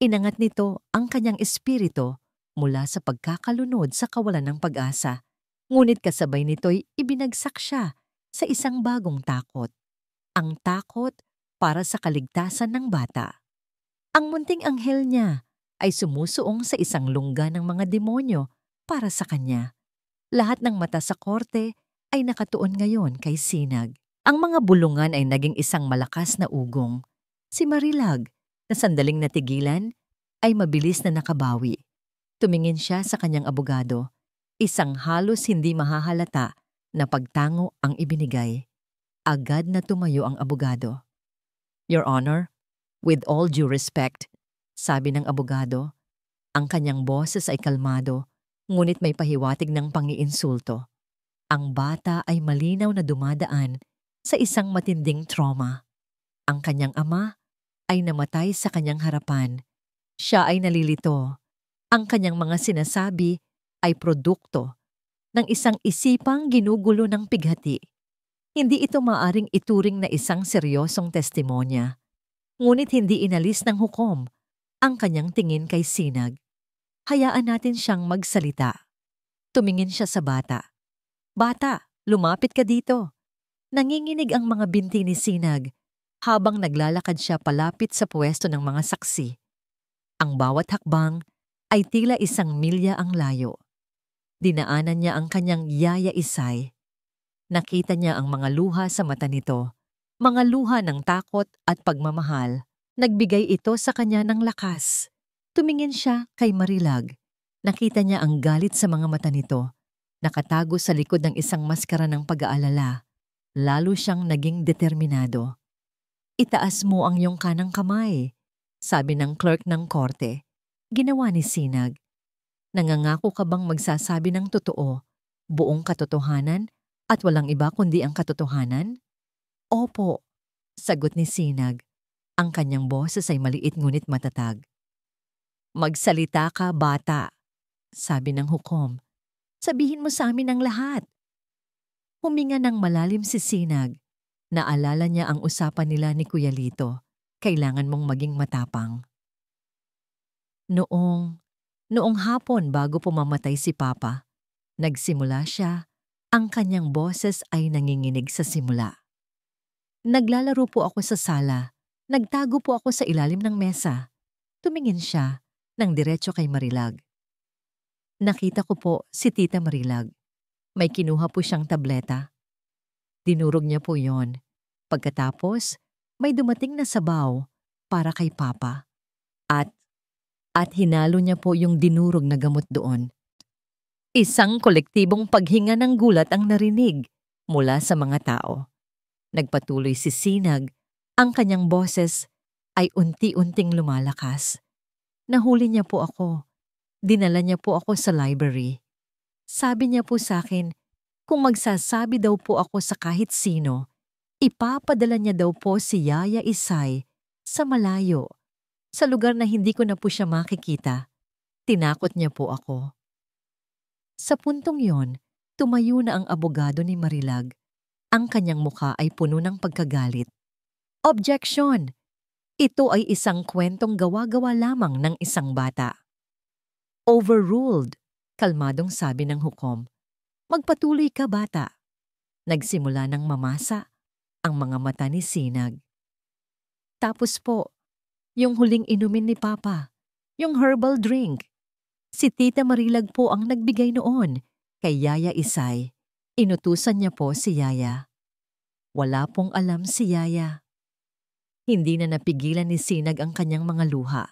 Speaker 1: Inangat nito ang kanyang espiritu mula sa pagkakalunod sa kawalan ng pag-asa, ngunit kasabay nito'y ibinagsak siya sa isang bagong takot. Ang takot para sa kaligtasan ng bata. Ang munting anghel niya ay sumusuong sa isang lungga ng mga demonyo para sa kanya. Lahat ng mata sa korte ay nakatuon ngayon kay Sinag. Ang mga bulungan ay naging isang malakas na ugong. Si Marilag, na sandaling natigilan, ay mabilis na nakabawi. Tumingin siya sa kanyang abogado. Isang halos hindi mahahalata na pagtango ang ibinigay. Agad na tumayo ang abogado. Your Honor, with all due respect, sabi ng abogado, ang kanyang boses ay kalmado, ngunit may pahiwatig ng pangiinsulto. Ang bata ay malinaw na dumadaan sa isang matinding trauma. Ang kanyang ama ay namatay sa kanyang harapan. Siya ay nalilito. Ang kanyang mga sinasabi ay produkto ng isang isipang ginugulo ng pighati. Hindi ito maaring ituring na isang seryosong testimonya. Ngunit hindi inalis ng hukom ang kanyang tingin kay Sinag. Hayaan natin siyang magsalita. Tumingin siya sa bata. Bata, lumapit ka dito. Nanginginig ang mga binti ni Sinag habang naglalakad siya palapit sa pwesto ng mga saksi. Ang bawat hakbang ay tila isang milya ang layo. Dinaanan niya ang kanyang yaya Isay. Nakita niya ang mga luha sa mata nito, mga luha ng takot at pagmamahal. Nagbigay ito sa kanya ng lakas. Tumingin siya kay Marilag. Nakita niya ang galit sa mga mata nito. Nakatago sa likod ng isang maskara ng pag-aalala. Lalo siyang naging determinado. Itaas mo ang iyong kanang kamay, sabi ng clerk ng korte. Ginawa ni Sinag. Nangangako ka bang magsasabi ng totoo, buong katotohanan, at walang iba kundi ang katotohanan? Opo, sagot ni Sinag. Ang kanyang boses ay maliit ngunit matatag. Magsalita ka, bata, sabi ng hukom. Sabihin mo sa amin ang lahat. Huminga ng malalim si Sinag. Naalala niya ang usapan nila ni Kuya Lito. Kailangan mong maging matapang. Noong hapon bago pumamatay si Papa, nagsimula siya. Ang kanyang boses ay nanginginig sa simula. Naglalaro po ako sa sala. Nagtago po ako sa ilalim ng mesa. Tumingin siya ng diretso kay Marilag. Nakita ko po si Tita Marilag. May kinuha po siyang tableta. Dinurog niya po yon. Pagkatapos, may dumating na sabaw para kay Papa. At hinalo niya po yung dinurog na gamot doon. Isang kolektibong paghinga ng gulat ang narinig mula sa mga tao. Nagpatuloy si Sinag, ang kanyang boses ay unti-unting lumalakas. Nahuli niya po ako. Dinala niya po ako sa library. Sabi niya po sa akin, kung magsasabi daw po ako sa kahit sino, ipapadala niya daw po si Yaya Isay sa malayo, sa lugar na hindi ko na po siya makikita. Tinakot niya po ako. Sa puntong yon, tumayo na ang abogado ni Marilag. Ang kanyang mukha ay puno ng pagkagalit. Objection! Ito ay isang kwentong gawa-gawa lamang ng isang bata. Overruled, kalmadong sabi ng hukom. Magpatuloy ka, bata. Nagsimula ng mamasa ang mga mata ni Sinag. Tapos po, yung huling inumin ni Papa, yung herbal drink. Si Tita Marilag po ang nagbigay noon kay Yaya Isay. Inutusan niya po si Yaya. Wala pong alam si Yaya. Hindi na napigilan ni Sinag ang kanyang mga luha.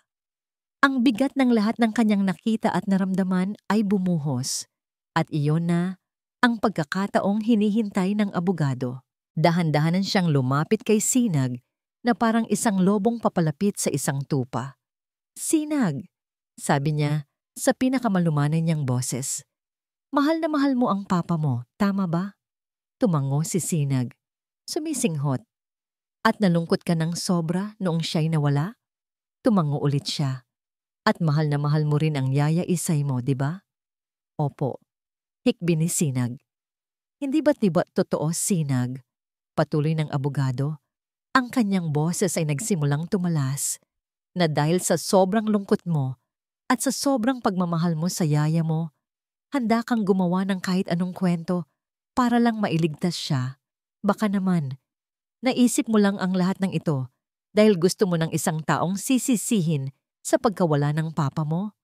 Speaker 1: Ang bigat ng lahat ng kanyang nakita at naramdaman ay bumuhos. At iyon na ang pagkakataong hinihintay ng abogado. Dahan-dahanan siyang lumapit kay Sinag na parang isang lobong papalapit sa isang tupa. "Sinag," sabi niya sa pinakamalumanay niyang boses. "Mahal na mahal mo ang papa mo, tama ba?" Tumango si Sinag. Sumisinghot. "At nalungkot ka ng sobra noong siya'y nawala?" Tumango ulit siya. "At mahal na mahal mo rin ang Yaya Isay mo, di ba?" "Opo." Hikbi ni Sinag. "Hindi ba't di ba totoo, Sinag?" Patuloy ng abogado. Ang kanyang boses ay nagsimulang tumalas na dahil sa sobrang lungkot mo at sa sobrang pagmamahal mo sa yaya mo, handa kang gumawa ng kahit anong kwento para lang mailigtas siya. Baka naman, naisip mo lang ang lahat ng ito dahil gusto mo ng isang taong sisisihin sa pagkawala ng papa mo?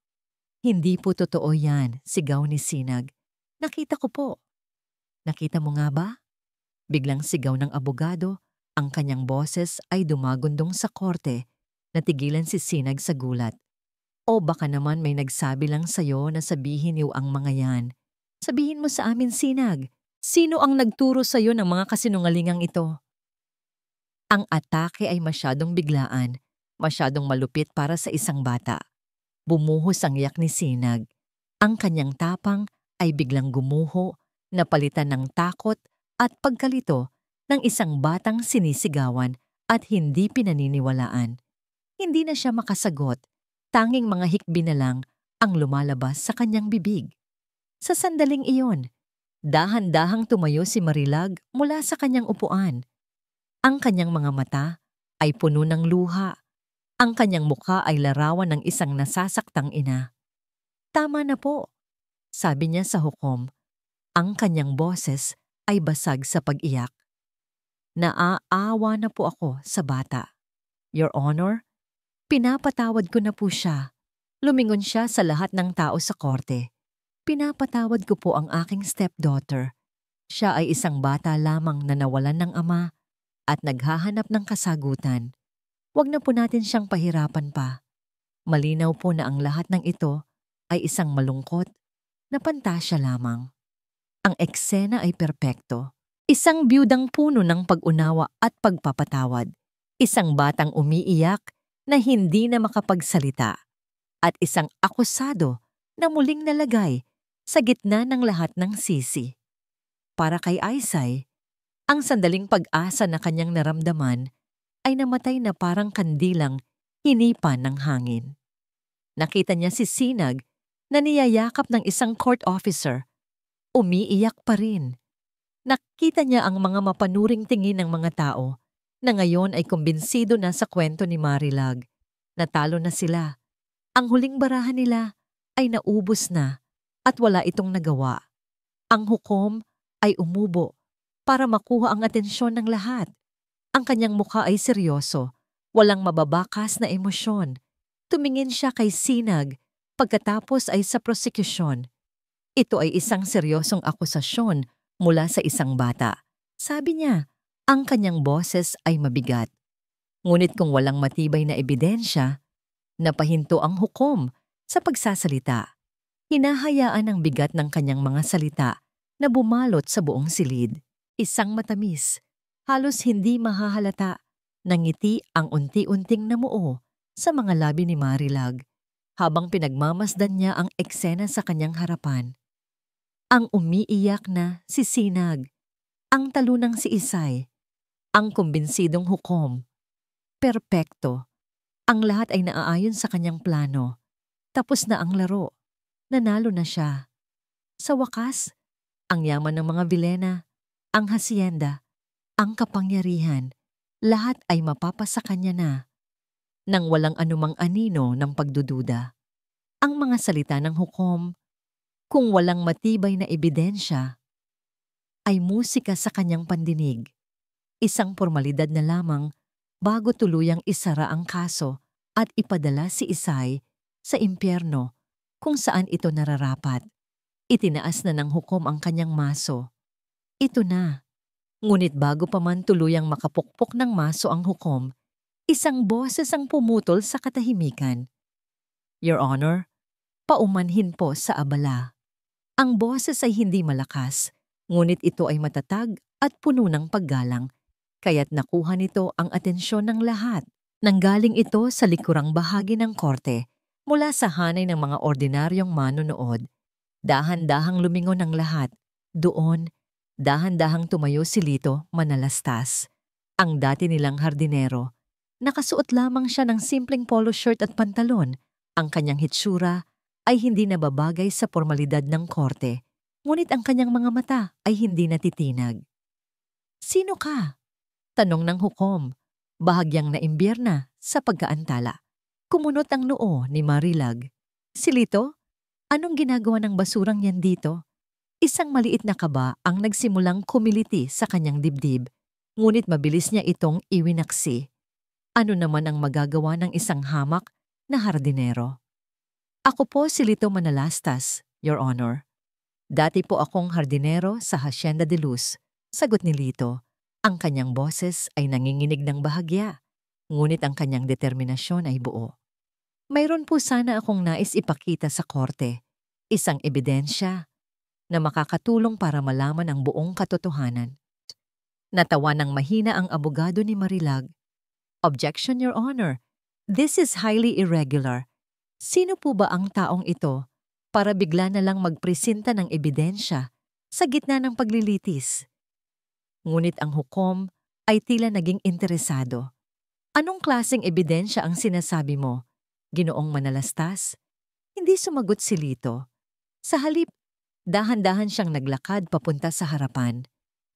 Speaker 1: "Hindi po totoo yan," sigaw ni Sinag. "Nakita ko po." "Nakita mo nga ba?" Biglang sigaw ng abogado. Ang kanyang boses ay dumagundong sa korte. Natigilan si Sinag sa gulat. "O baka naman may nagsabi lang sa'yo na sabihin niyo ang mga yan. Sabihin mo sa amin, Sinag. Sino ang nagturo sa'yo ng mga kasinungalingang ito?" Ang atake ay masyadong biglaan, masyadong malupit para sa isang bata. Bumuhos ang iyak ni Sinag. Ang kanyang tapang ay biglang gumuho, napalitan ng takot at pagkalito ng isang batang sinisigawan at hindi pinaniniwalaan. Hindi na siya makasagot, tanging mga hikbi na lang ang lumalabas sa kanyang bibig. Sa sandaling iyon, dahan-dahang tumayo si Marilag mula sa kanyang upuan. Ang kanyang mga mata ay puno ng luha. Ang kanyang mukha ay larawan ng isang nasasaktang ina. "Tama na po," sabi niya sa hukom. Ang kanyang boses ay basag sa pag-iyak. "Naaawa na po ako sa bata. Your Honor, pinapatawad ko na po siya." Lumingon siya sa lahat ng tao sa korte. "Pinapatawad ko po ang aking stepdaughter. Siya ay isang bata lamang na nawalan ng ama at naghahanap ng kasagutan. Huwag na po natin siyang pahirapan pa. Malinaw po na ang lahat ng ito ay isang malungkot na pantasya lamang." Ang eksena ay perpekto. Isang biyudang puno ng pag-unawa at pagpapatawad. Isang batang umiiyak na hindi na makapagsalita. At isang akusado na muling nalagay sa gitna ng lahat ng sisi. Para kay Isay, ang sandaling pag-asa na kanyang naramdaman ay namatay na parang kandilang hinipan ng hangin. Nakita niya si Sinag na niyayakap ng isang court officer. Umiiyak pa rin. Nakita niya ang mga mapanuring tingin ng mga tao na ngayon ay kumbinsido na sa kwento ni Marilag. Natalo na sila. Ang huling barahan nila ay naubos na at wala itong nagawa. Ang hukom ay umubo para makuha ang atensyon ng lahat. Ang kanyang mukha ay seryoso, walang mababakas na emosyon. Tumingin siya kay Sinag, pagkatapos ay sa prosekusyon. Ito ay isang seryosong akusasyon mula sa isang bata. Sabi niya, ang kanyang boses ay mabigat. Ngunit kung walang matibay na ebidensya, napahinto ang hukom sa pagsasalita. Hinahayaan ang bigat ng kanyang mga salita na bumalot sa buong silid. Isang matamis, halos hindi mahahalata, nangiti ang unti-unting namuo sa mga labi ni Marilag habang pinagmamasdan niya ang eksena sa kanyang harapan. Ang umiiyak na si Sinag, ang talunang si Isay, ang kumbinsidong hukom. Perpekto. Ang lahat ay naaayon sa kanyang plano. Tapos na ang laro. Nanalo na siya. Sa wakas, ang yaman ng mga Vilena, ang hasyenda, ang kapangyarihan, lahat ay mapapasa kanya na. Nang walang anumang anino ng pagdududa. Ang mga salita ng hukom, kung walang matibay na ebidensya, ay musika sa kanyang pandinig. isang formalidad na lamang bago tuluyang isara ang kaso at ipadala si Isay sa impyerno kung saan ito nararapat. Itinaas na ng hukom ang kanyang maso. Ito na. Ngunit bago pa man tuluyang makapukpok ng maso ang hukom, isang boses ang pumutol sa katahimikan. Your Honor, paumanhin po sa abala. Ang boses ay hindi malakas, ngunit ito ay matatag at puno ng paggalang, kaya't nakuha nito ang atensyon ng lahat. Nanggaling ito sa likurang bahagi ng korte mula sa hanay ng mga ordinaryong manonood. Dahan-dahang lumingon ang lahat. Doon, dahan-dahang tumayo si Lito Manalastas, ang dati nilang hardinero. Nakasuot lamang siya ng simpleng polo shirt at pantalon. Ang kanyang hitsura ay hindi nababagay sa formalidad ng korte, ngunit ang kanyang mga mata ay hindi natitinag. Sino ka? Tanong ng hukom, bahagyang naimbierna sa pagkaantala. Kumunot ang noo ni Marilag. Si Lito, anong ginagawa ng basurang yan dito? Isang maliit na kaba ang nagsimulang kumiliti sa kanyang dibdib, ngunit mabilis niya itong iwinaksi. Ano naman ang magagawa ng isang hamak na hardinero? Ako po si Lito Manalastas, Your Honor. Dati po akong hardinero sa Hacienda de Luz, sagot ni Lito. Ang kanyang boses ay nanginginig ng bahagya, ngunit ang kanyang determinasyon ay buo. Mayroon po sana akong nais ipakita sa korte, isang ebidensya na makakatulong para malaman ang buong katotohanan. Natawa ng mahina ang abogado ni Marilag. Objection, Your Honor. This is highly irregular. Sino po ba ang taong ito para bigla na lang magpresenta ng ebidensya sa gitna ng paglilitis? Ngunit ang hukom ay tila naging interesado. Anong klaseng ebidensya ang sinasabi mo, Ginoong Manalastas? Hindi sumagot si Lito. Sa halip, dahan-dahan siyang naglakad papunta sa harapan.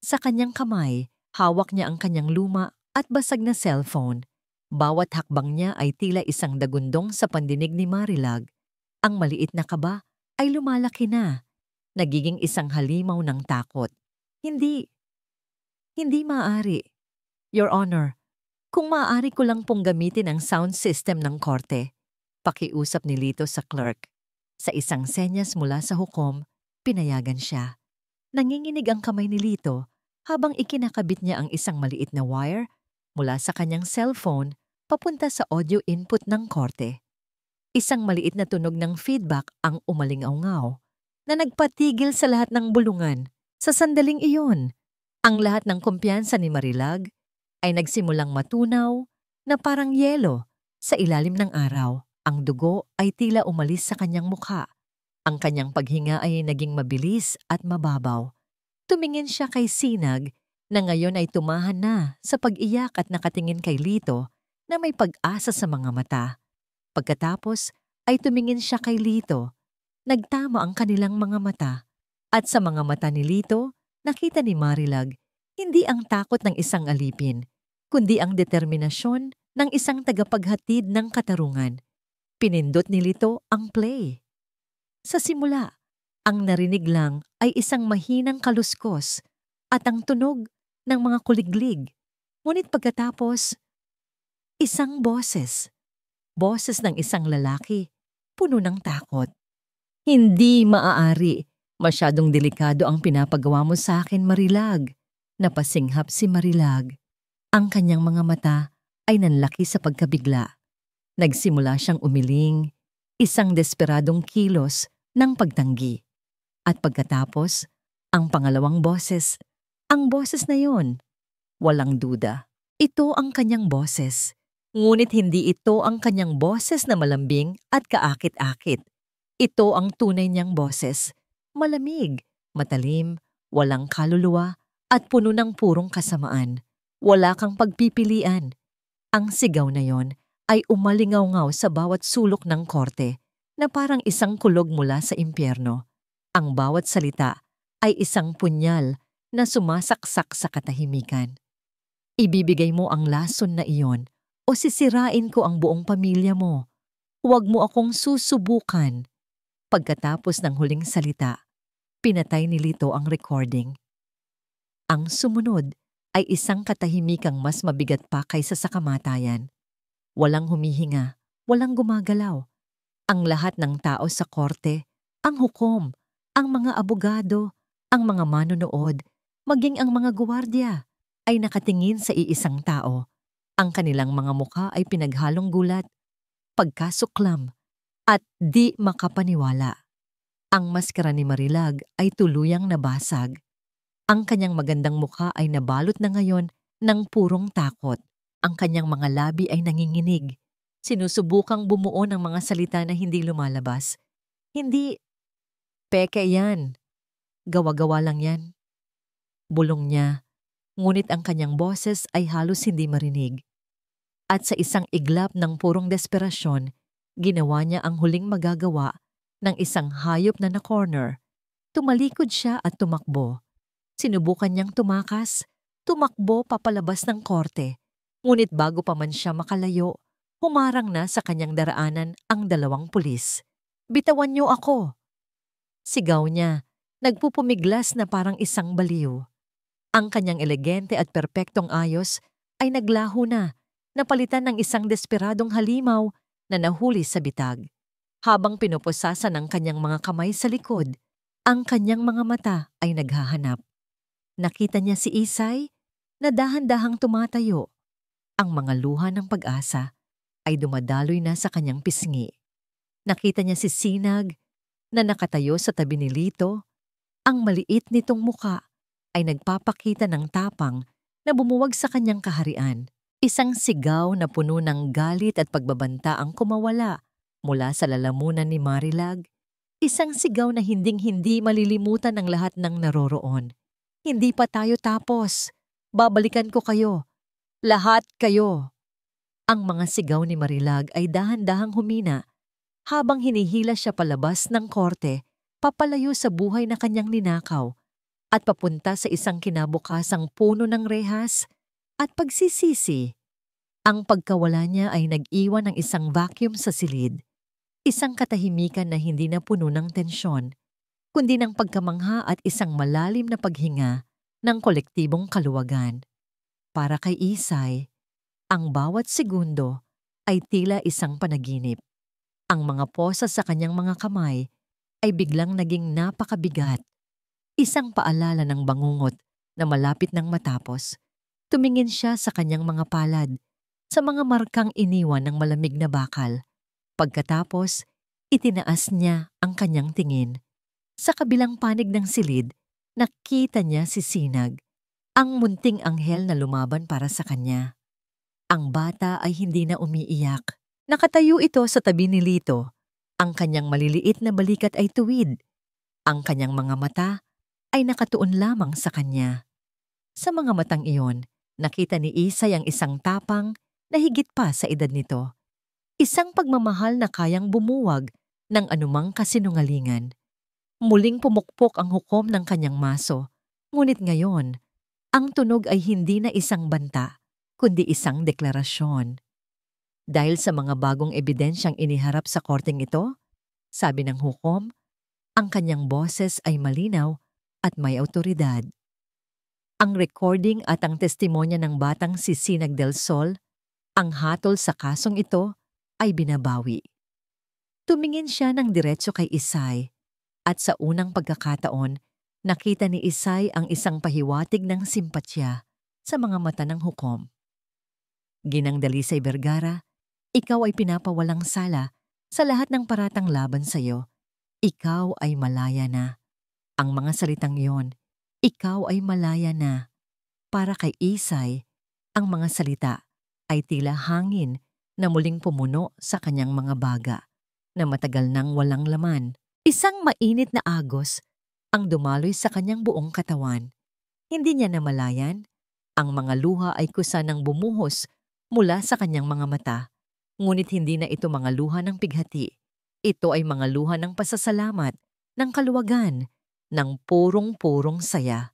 Speaker 1: Sa kanyang kamay, hawak niya ang kanyang luma at basag na cellphone. Bawat hakbang niya ay tila isang dagundong sa pandinig ni Marilag. Ang maliit na kaba ay lumalaki na, nagiging isang halimaw ng takot. Hindi maaari. Your Honor, kung maaari ko lang pong gamitin ang sound system ng korte. Pakiusap ni Lito sa clerk. Sa isang senyas mula sa hukom, pinayagan siya. Nanginginig ang kamay ni Lito habang ikinakabit niya ang isang maliit na wire mula sa kanyang cellphone papunta sa audio input ng korte. Isang maliit na tunog ng feedback ang umalingaw-ngaw na nagpatigil sa lahat ng bulungan. Sa sandaling iyon, ang lahat ng kumpiyansa ni Marilag ay nagsimulang matunaw na parang yelo sa ilalim ng araw. Ang dugo ay tila umalis sa kanyang mukha. Ang kanyang paghinga ay naging mabilis at mababaw. Tumingin siya kay Sinag na ngayon ay tumahan na sa pag-iyak at nakatingin kay Lito na may pag-asa sa mga mata. Pagkatapos ay tumingin siya kay Lito. Nagtama ang kanilang mga mata. At sa mga mata ni Lito, nakita ni Marilag hindi ang takot ng isang alipin, kundi ang determinasyon ng isang tagapaghatid ng katarungan. Pinindot ni Lito ang play. Sa simula, ang narinig lang ay isang mahinang kaluskos at ang tunog ng mga kuliglig. Ngunit pagkatapos, isang boses. Boses ng isang lalaki, puno ng takot. Hindi maaari. Masyadong delikado ang pinapagawa mo sa akin, Marilag. Napasinghap si Marilag. Ang kanyang mga mata ay nanlaki sa pagkabigla. Nagsimula siyang umiling, isang desperadong kilos ng pagtanggi. At pagkatapos, ang pangalawang boses, ang boses na yon. Walang duda, ito ang kanyang boses. Ngunit hindi ito ang kanyang boses na malambing at kaakit-akit. Ito ang tunay niyang boses. Malamig, matalim, walang kaluluwa, at puno ng purong kasamaan. Wala kang pagpipilian. Ang sigaw na yon ay umalingaw-ngaw sa bawat sulok ng korte na parang isang kulog mula sa impyerno. Ang bawat salita ay isang punyal na sumasaksak sa katahimikan. Ibibigay mo ang lason na iyon o sisirain ko ang buong pamilya mo. Huwag mo akong susubukan. Pagkatapos ng huling salita, pinatay ni Lito ang recording. Ang sumunod ay isang katahimikang mas mabigat pa kaysa sa kamatayan. Walang humihinga, walang gumagalaw. Ang lahat ng tao sa korte, ang hukom, ang mga abogado, ang mga manonood, maging ang mga guwardiya, ay nakatingin sa iisang tao. Ang kanilang mga mukha ay pinaghalong gulat, pagkasuklam, at di makapaniwala. Ang maskara ni Marilag ay tuluyang nabasag. Ang kanyang magandang mukha ay nabalot na ngayon ng purong takot. Ang kanyang mga labi ay nanginginig. Sinusubukang bumuo ng mga salita na hindi lumalabas. Hindi, peke yan. Gawa-gawa lang yan. Bulong niya, ngunit ang kanyang boses ay halos hindi marinig. At sa isang iglap ng purong desperasyon, ginawa niya ang huling magagawa ng isang hayop na na-corner. Tumalikod siya at tumakbo. Sinubukan niyang tumakbo papalabas ng korte. Ngunit bago pa man siya makalayo, humarang na sa kanyang daraanan ang dalawang pulis. "Bitawan niyo ako!" Sigaw niya, nagpupumiglas na parang isang baliw. Ang kanyang elegante at perpektong ayos ay naglaho na, napalitan ng isang desperadong halimaw na nahuli sa bitag. Habang pinupusasan ng kanyang mga kamay sa likod, ang kanyang mga mata ay naghahanap. Nakita niya si Isay na dahan-dahang tumatayo. Ang mga luha ng pag-asa ay dumadaloy na sa kanyang pisngi. Nakita niya si Sinag na nakatayo sa tabi ni Lito. Ang maliit nitong muka ay nagpapakita ng tapang na bumuwag sa kanyang kaharian. Isang sigaw na puno ng galit at pagbabanta ang kumawala mula sa lalamunan ni Marilag. Isang sigaw na hinding-hindi malilimutan ng lahat ng naroroon. "Hindi pa tayo tapos. Babalikan ko kayo. Lahat kayo." Ang mga sigaw ni Marilag ay dahan-dahang humina habang hinihila siya palabas ng korte, papalayo sa buhay na kanyang ninakaw at papunta sa isang kinabukasang puno ng rehas at pagsisisi. Ang pagkawala niya ay nag-iwan ng isang vacuum sa silid, isang katahimikan na hindi na puno ng tensyon, kundi ng pagkamangha at isang malalim na paghinga ng kolektibong kaluwagan. Para kay Isay, ang bawat segundo ay tila isang panaginip. Ang mga posa sa kanyang mga kamay ay biglang naging napakabigat. Isang paalala ng bangungot na malapit nang matapos. Tumingin siya sa kanyang mga palad, sa mga markang iniwan ng malamig na bakal. Pagkatapos, itinaas niya ang kanyang tingin. Sa kabilang panig ng silid, nakita niya si Sinag, ang munting anghel na lumaban para sa kanya. Ang bata ay hindi na umiiyak. Nakatayo ito sa tabi ni Lito. Ang kanyang maliliit na balikat ay tuwid. Ang kanyang mga mata ay nakatuon lamang sa kanya. Sa mga matang iyon, nakita ni Isay ang isang tapang na higit pa sa edad nito. Isang pagmamahal na kayang bumuwag ng anumang kasinungalingan. Muling pumukpok ang hukom ng kanyang maso. Ngunit ngayon, ang tunog ay hindi na isang banta, kundi isang deklarasyon. Dahil sa mga bagong ebidensyang iniharap sa korteng ito, sabi ng hukom, ang kanyang boses ay malinaw at may awtoridad. Ang recording at ang testimonya ng batang si Sinag del Sol, ang hatol sa kasong ito, ay binabawi. Tumingin siya ng diretso kay Isay, at sa unang pagkakataon, nakita ni Isay ang isang pahiwatig ng simpatya sa mga mata ng hukom. "Ginang Dalisay Vergara, ikaw ay pinapawalang sala sa lahat ng paratang laban sa iyo. Ikaw ay malaya na." Ang mga salitang iyon, "ikaw ay malaya na." Para kay Isay, ang mga salita ay tila hangin na muling pumuno sa kanyang mga baga na matagal nang walang laman. Isang mainit na agos ang dumaloy sa kanyang buong katawan. Hindi niya namalayan. Ang mga luha ay kusa ng bumuhos mula sa kanyang mga mata. Ngunit hindi na ito mga luha ng pighati. Ito ay mga luha ng pasasalamat, ng kaluwagan, ng purong-purong saya.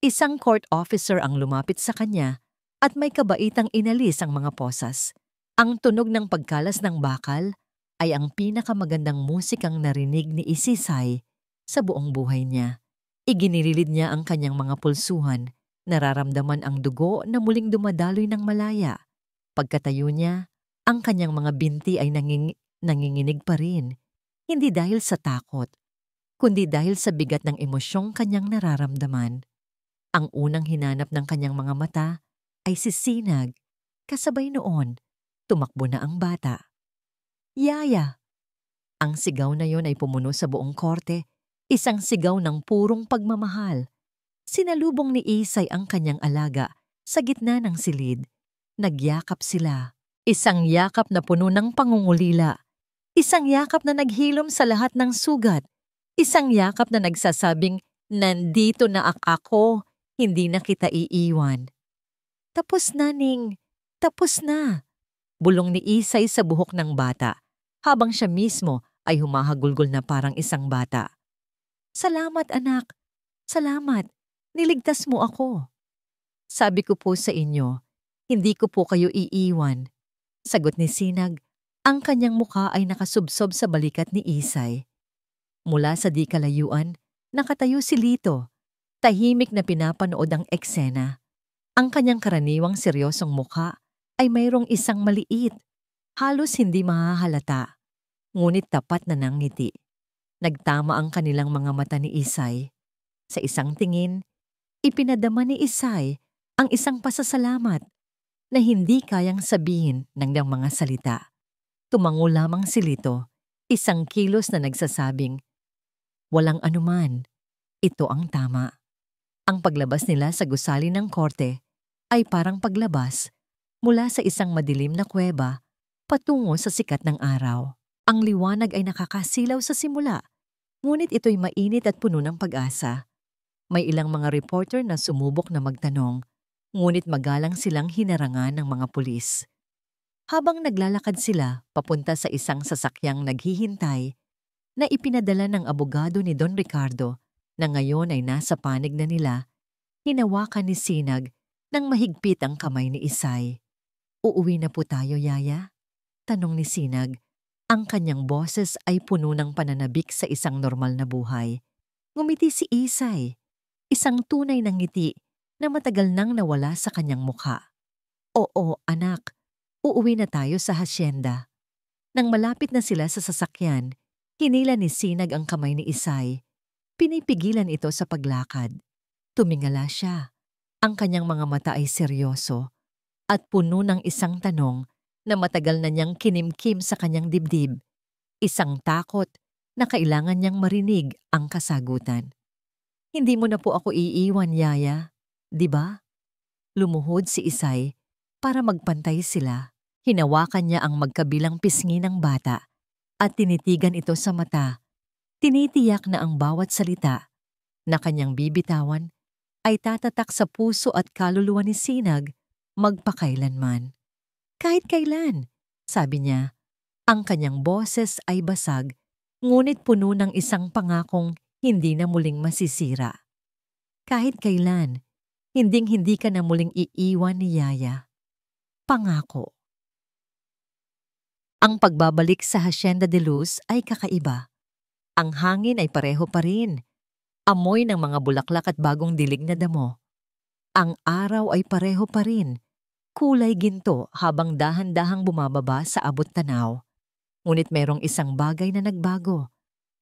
Speaker 1: Isang court officer ang lumapit sa kanya at may kabaitang inalis ang mga posas. Ang tunog ng pagkalas ng bakal ay ang pinakamagandang musikang narinig ni Isisay sa buong buhay niya. Iginililid niya ang kanyang mga pulsuhan Nararamdaman ang dugo na muling dumadaloy ng malaya. Pagkatayo niya, ang kanyang mga binti ay nanginginig pa rin. Hindi dahil sa takot, kundi dahil sa bigat ng emosyong kanyang nararamdaman. Ang unang hinanap ng kanyang mga mata ay si Sinag. Kasabay noon, tumakbo na ang bata. Yaya! Ang sigaw na yon ay pumuno sa buong korte, isang sigaw ng purong pagmamahal. Sinalubong ni Isay ang kanyang alaga sa gitna ng silid. Nagyakap sila. Isang yakap na puno ng pangungulila. Isang yakap na naghilom sa lahat ng sugat. Isang yakap na nagsasabing, nandito na ako, hindi na kita iiwan. Tapos na, Ning. Tapos na. Bulong ni Isay sa buhok ng bata, habang siya mismo ay humahagulgol na parang isang bata. Salamat, anak. Salamat. Niligtas mo ako. Sabi ko po sa inyo, hindi ko po kayo iiwan. Sagot ni Sinag, ang kanyang mukha ay nakasubsob sa balikat ni Isay. Mula sa di kalayuan, nakatayo si Lito, tahimik na pinapanood ang eksena. Ang kanyang karaniwang seryosong mukha ay mayroong isang maliit, halos hindi mahahalata, ngunit tapat na nangiti. Nagtama ang kanilang mga mata ni Isay. Sa isang tingin, ipinadama ni Isay ang isang pasasalamat na hindi kayang sabihin ng mga salita. Tumango lamang si Lito, isang kilos na nagsasabing, walang anuman, ito ang tama. Ang paglabas nila sa gusali ng korte ay parang paglabas mula sa isang madilim na kuweba patungo sa sikat ng araw. Ang liwanag ay nakakasilaw sa simula, ngunit ito'y mainit at puno ng pag-asa. May ilang mga reporter na sumubok na magtanong, ngunit magalang silang hinarangan ng mga pulis. Habang naglalakad sila papunta sa isang sasakyang naghihintay, na ipinadala ng abogado ni Don Ricardo na ngayon ay nasa panig na nila, hinawakan ni Sinag nang mahigpit ang kamay ni Isay. Uuwi na po tayo, Yaya? Tanong ni Sinag. Ang kanyang boses ay puno ng pananabik sa isang normal na buhay. Ngumiti si Isay, isang tunay na ngiti na matagal nang nawala sa kanyang mukha. Oo, anak, uuwi na tayo sa hasyenda. Nang malapit na sila sa sasakyan, hinila ni Sinag ang kamay ni Isay. Pinipigilan ito sa paglakad. Tumingala siya. Ang kanyang mga mata ay seryoso at puno ng isang tanong na matagal na niyang kinimkim sa kanyang dibdib. Isang takot na kailangan niyang marinig ang kasagutan. Hindi mo na po ako iiwan, Yaya, di ba? Lumuhod si Isay para magpantay sila. Hinawakan niya ang magkabilang pisngi ng bata at tinitigan ito sa mata. Tinitiyak na ang bawat salita na kanyang bibitawan ay tatatak sa puso at kaluluwa ni Sinag magpakailanman. Kahit kailan, sabi niya, ang kanyang boses ay basag, ngunit puno ng isang pangakong hindi na muling masisira. Kahit kailan, hinding-hindi ka na muling iiwan ni Yaya. Pangako. Ang pagbabalik sa Hacienda de Luz ay kakaiba. Ang hangin ay pareho pa rin. Amoy ng mga bulaklak at bagong dilig na damo. Ang araw ay pareho pa rin. Kulay ginto habang dahan-dahang bumababa sa abot tanaw. Ngunit merong isang bagay na nagbago.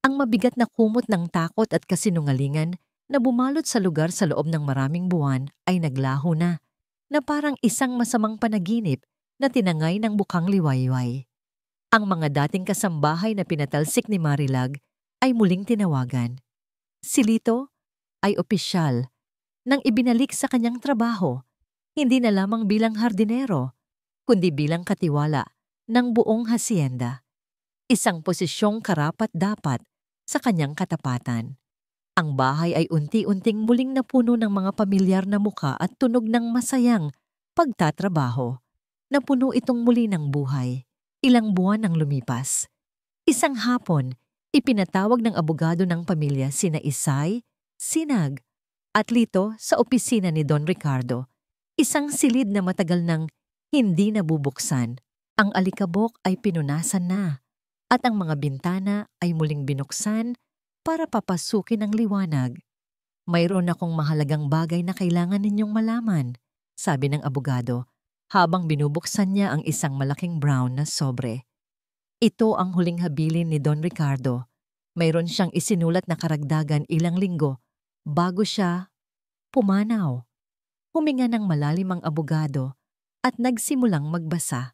Speaker 1: Ang mabigat na kumot ng takot at kasinungalingan na bumalot sa lugar sa loob ng maraming buwan ay naglaho na parang isang masamang panaginip na tinangay ng bukang liwayway. Ang mga dating kasambahay na pinatalsik ni Marilag ay muling tinawagan. Si Lito ay opisyal nang ibinalik sa kanyang trabaho, hindi na lamang bilang hardinero, kundi bilang katiwala ng buong hasyenda. Isang posisyong karapat-dapat sa kanyang katapatan. Ang bahay ay unti-unting muling napuno ng mga pamilyar na muka at tunog ng masayang pagtatrabaho. Napuno itong muli ng buhay. Ilang buwan ang lumipas. Isang hapon, ipinatawag ng abogado ng pamilya sina Isay, Sinag, at Lito sa opisina ni Don Ricardo. Isang silid na matagal nang hindi nabubuksan. Ang alikabok ay pinunasan na at ang mga bintana ay muling binuksan para papasukin ang liwanag. Mayroon akong mahalagang bagay na kailangan ninyong malaman, sabi ng abogado habang binubuksan niya ang isang malaking brown na sobre. Ito ang huling habilin ni Don Ricardo. Mayroon siyang isinulat na karagdagan ilang linggo bago siya pumanaw. Huminga ng malalim ang abogado at nagsimulang magbasa.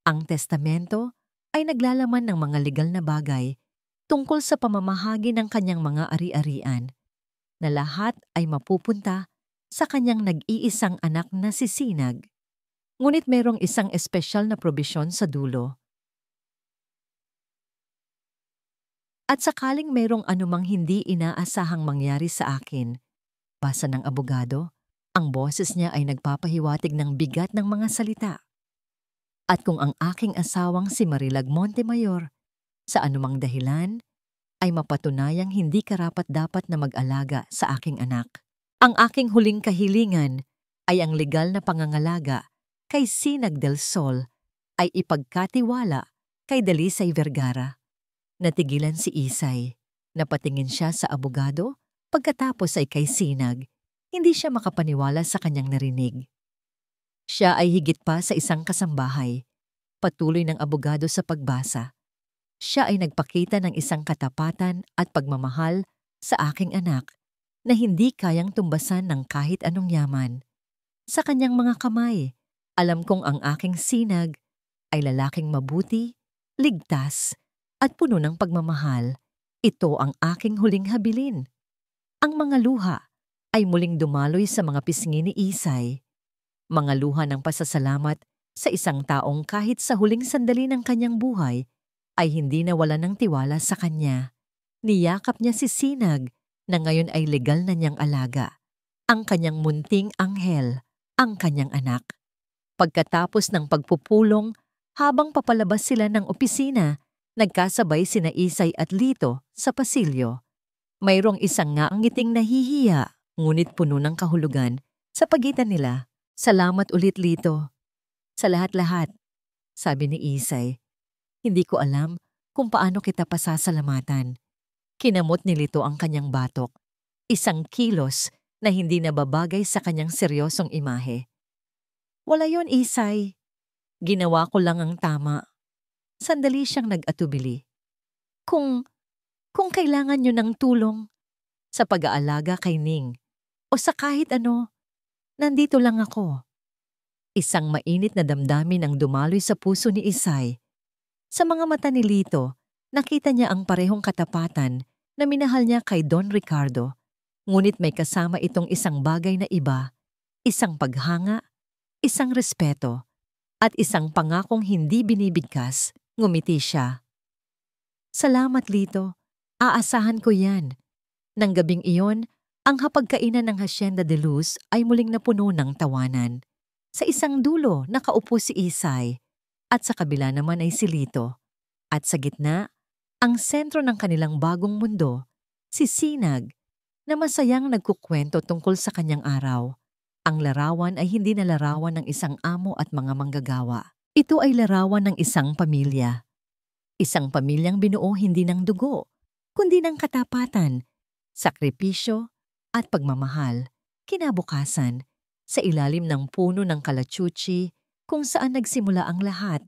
Speaker 1: Ang testamento ay naglalaman ng mga legal na bagay tungkol sa pamamahagi ng kanyang mga ari-arian na lahat ay mapupunta sa kanyang nag-iisang anak na si Sinag. Ngunit mayroong isang espesyal na probisyon sa dulo. At sakaling mayroong anumang hindi inaasahang mangyari sa akin, basa ng abogado, ang boses niya ay nagpapahiwatig ng bigat ng mga salita. At kung ang aking asawang si Marilag Montemayor, sa anumang dahilan, ay mapatunayang hindi karapat-dapat na mag-alaga sa aking anak. Ang aking huling kahilingan ay ang legal na pangangalaga kay Sinag del Sol ay ipagkatiwala kay Dalisay Vergara. Natigilan si Isay. Napatingin siya sa abogado, pagkatapos ay kay Sinag. Hindi siya makapaniwala sa kanyang narinig. Siya ay higit pa sa isang kasambahay. Patuloy ng abogado sa pagbasa. Siya ay nagpakita ng isang katapatan at pagmamahal sa aking anak na hindi kayang tumbasan ng kahit anong yaman. Sa kanyang mga kamay, alam kong ang aking Sinag ay lalaking mabuti, ligtas, at puno ng pagmamahal. Ito ang aking huling habilin. Ang mga luha ay muling dumaloy sa mga pisngi ni Isay. Mga luha ng pasasalamat sa isang taong kahit sa huling sandali ng kanyang buhay ay hindi nawala ng tiwala sa kanya. Niyakap niya si Sinag na ngayon ay legal na niyang alaga. Ang kanyang munting anghel, ang kanyang anak. Pagkatapos ng pagpupulong, habang papalabas sila ng opisina, nagkasabay sina Isay at Lito sa pasilyo. Mayroong isang ngiting nahihiya, ngunit puno ng kahulugan sa pagitan nila. Salamat ulit, Lito. Sa lahat-lahat, sabi ni Isay. Hindi ko alam kung paano kita pasasalamatan. Kinamot ni Lito ang kanyang batok. Isang kilos na hindi nababagay sa kanyang seryosong imahe. Wala yon, Isay. Ginawa ko lang ang tama. Sandali siyang nag-atubili. Kung kailangan niyo ng tulong sa pag-aalaga kay Ning o sa kahit ano, nandito lang ako. Isang mainit na damdamin ang dumaloy sa puso ni Isay. Sa mga mata ni Lito, nakita niya ang parehong katapatan na minahal niya kay Don Ricardo. Ngunit may kasama itong isang bagay na iba, isang paghanga, isang respeto, at isang pangakong hindi binibigkas. Ngumiti siya. Salamat, Lito. Aasahan ko yan. Nang gabing iyon, ang hapagkainan ng Hacienda de Luz ay muling napuno ng tawanan. Sa isang dulo, nakaupo si Isay, at sa kabila naman ay si Lito. At sa gitna, ang sentro ng kanilang bagong mundo, si Sinag, na masayang nagkukwento tungkol sa kanyang araw. Ang larawan ay hindi na larawan ng isang amo at mga manggagawa. Ito ay larawan ng isang pamilya. Isang pamilyang binuo hindi ng dugo, kundi ng katapatan, sakripisyo at pagmamahal. Kinabukasan, sa ilalim ng puno ng kalachuchi kung saan nagsimula ang lahat,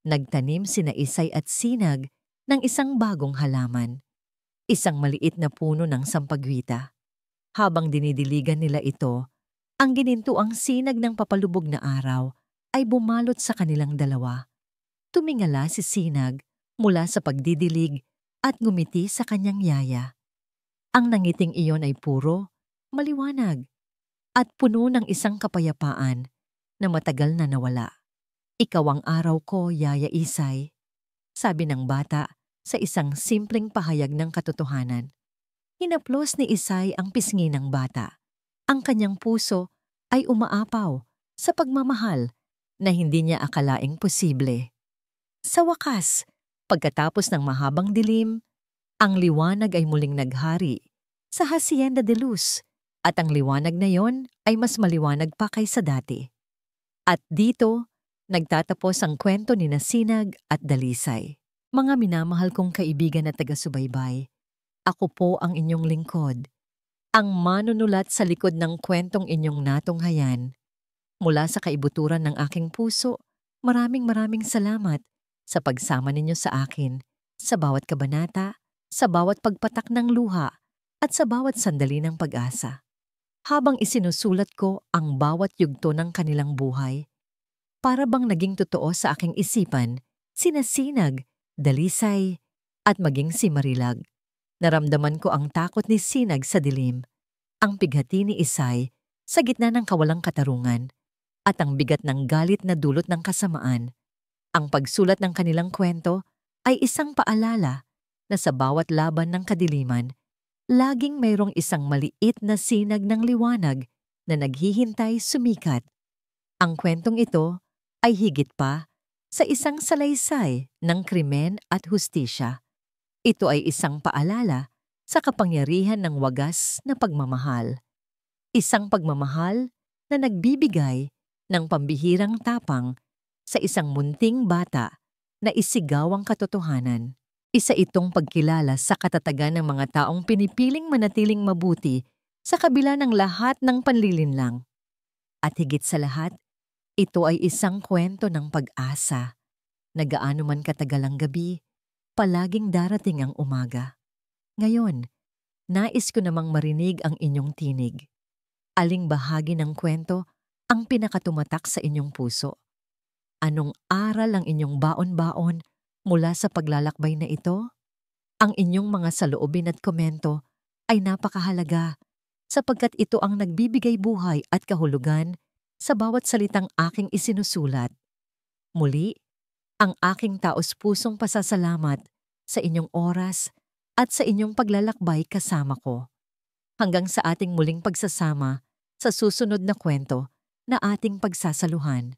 Speaker 1: nagtanim sina Isay at Sinag ng isang bagong halaman. Isang maliit na puno ng sampagwita. Habang dinidiligan nila ito, ang ginintuang sinag ng papalubog na araw ay bumalot sa kanilang dalawa. Tumingala si Sinag mula sa pagdidilig at ngumiti sa kanyang yaya. Ang nangiting iyon ay puro, maliwanag, at puno ng isang kapayapaan na matagal na nawala. Ikaw ang araw ko, Yaya Isay, sabi ng bata sa isang simpleng pahayag ng katotohanan. Hinaplos ni Isay ang pisngi ng bata. Ang kanyang puso ay umaapaw sa pagmamahal na hindi niya akalaing posible. Sa wakas, pagkatapos ng mahabang dilim, ang liwanag ay muling naghari sa Hacienda de Luz at ang liwanag na yon ay mas maliwanag pa kaysa dati. At dito, nagtatapos ang kwento ni Sinag at Dalisay. Mga minamahal kong kaibigan at taga-subaybay, ako po ang inyong lingkod, ang manunulat sa likod ng kwentong inyong natunghayan. Mula sa kaibuturan ng aking puso, maraming salamat sa pagsama ninyo sa akin, sa bawat kabanata, sa bawat pagpatak ng luha, at sa bawat sandali ng pag-asa. Habang isinusulat ko ang bawat yugto ng kanilang buhay, para bang naging totoo sa aking isipan, sina Sinag, Dalisay, at maging si Marilag. Naramdaman ko ang takot ni Sinag sa dilim, ang pighati ni Isay sa gitna ng kawalang katarungan, at ang bigat ng galit na dulot ng kasamaan. Ang pagsulat ng kanilang kwento ay isang paalala na sa bawat laban ng kadiliman, laging mayroong isang maliit na sinag ng liwanag na naghihintay sumikat. Ang kwentong ito ay higit pa sa isang salaysay ng krimen at hustisya. Ito ay isang paalala sa kapangyarihan ng wagas na pagmamahal. Isang pagmamahal na nagbibigay ng pambihirang tapang sa isang munting bata na isigaw ang katotohanan. Isa itong pagkilala sa katatagan ng mga taong pinipiling manatiling mabuti sa kabila ng lahat ng panlilinlang. At higit sa lahat, ito ay isang kwento ng pag-asa na gaano man katagal ang gabi, palaging darating ang umaga. Ngayon, nais ko namang marinig ang inyong tinig. Aling bahagi ng kwento ang pinakatumatak sa inyong puso? Anong aral ang inyong baon-baon mula sa paglalakbay na ito? Ang inyong mga saloobin at komento ay napakahalaga sapagkat ito ang nagbibigay buhay at kahulugan sa bawat salitang aking isinusulat. Muli, ang aking taos-pusong pasasalamat sa inyong oras at sa inyong paglalakbay kasama ko. Hanggang sa ating muling pagsasama sa susunod na kwento na ating pagsasaluhan.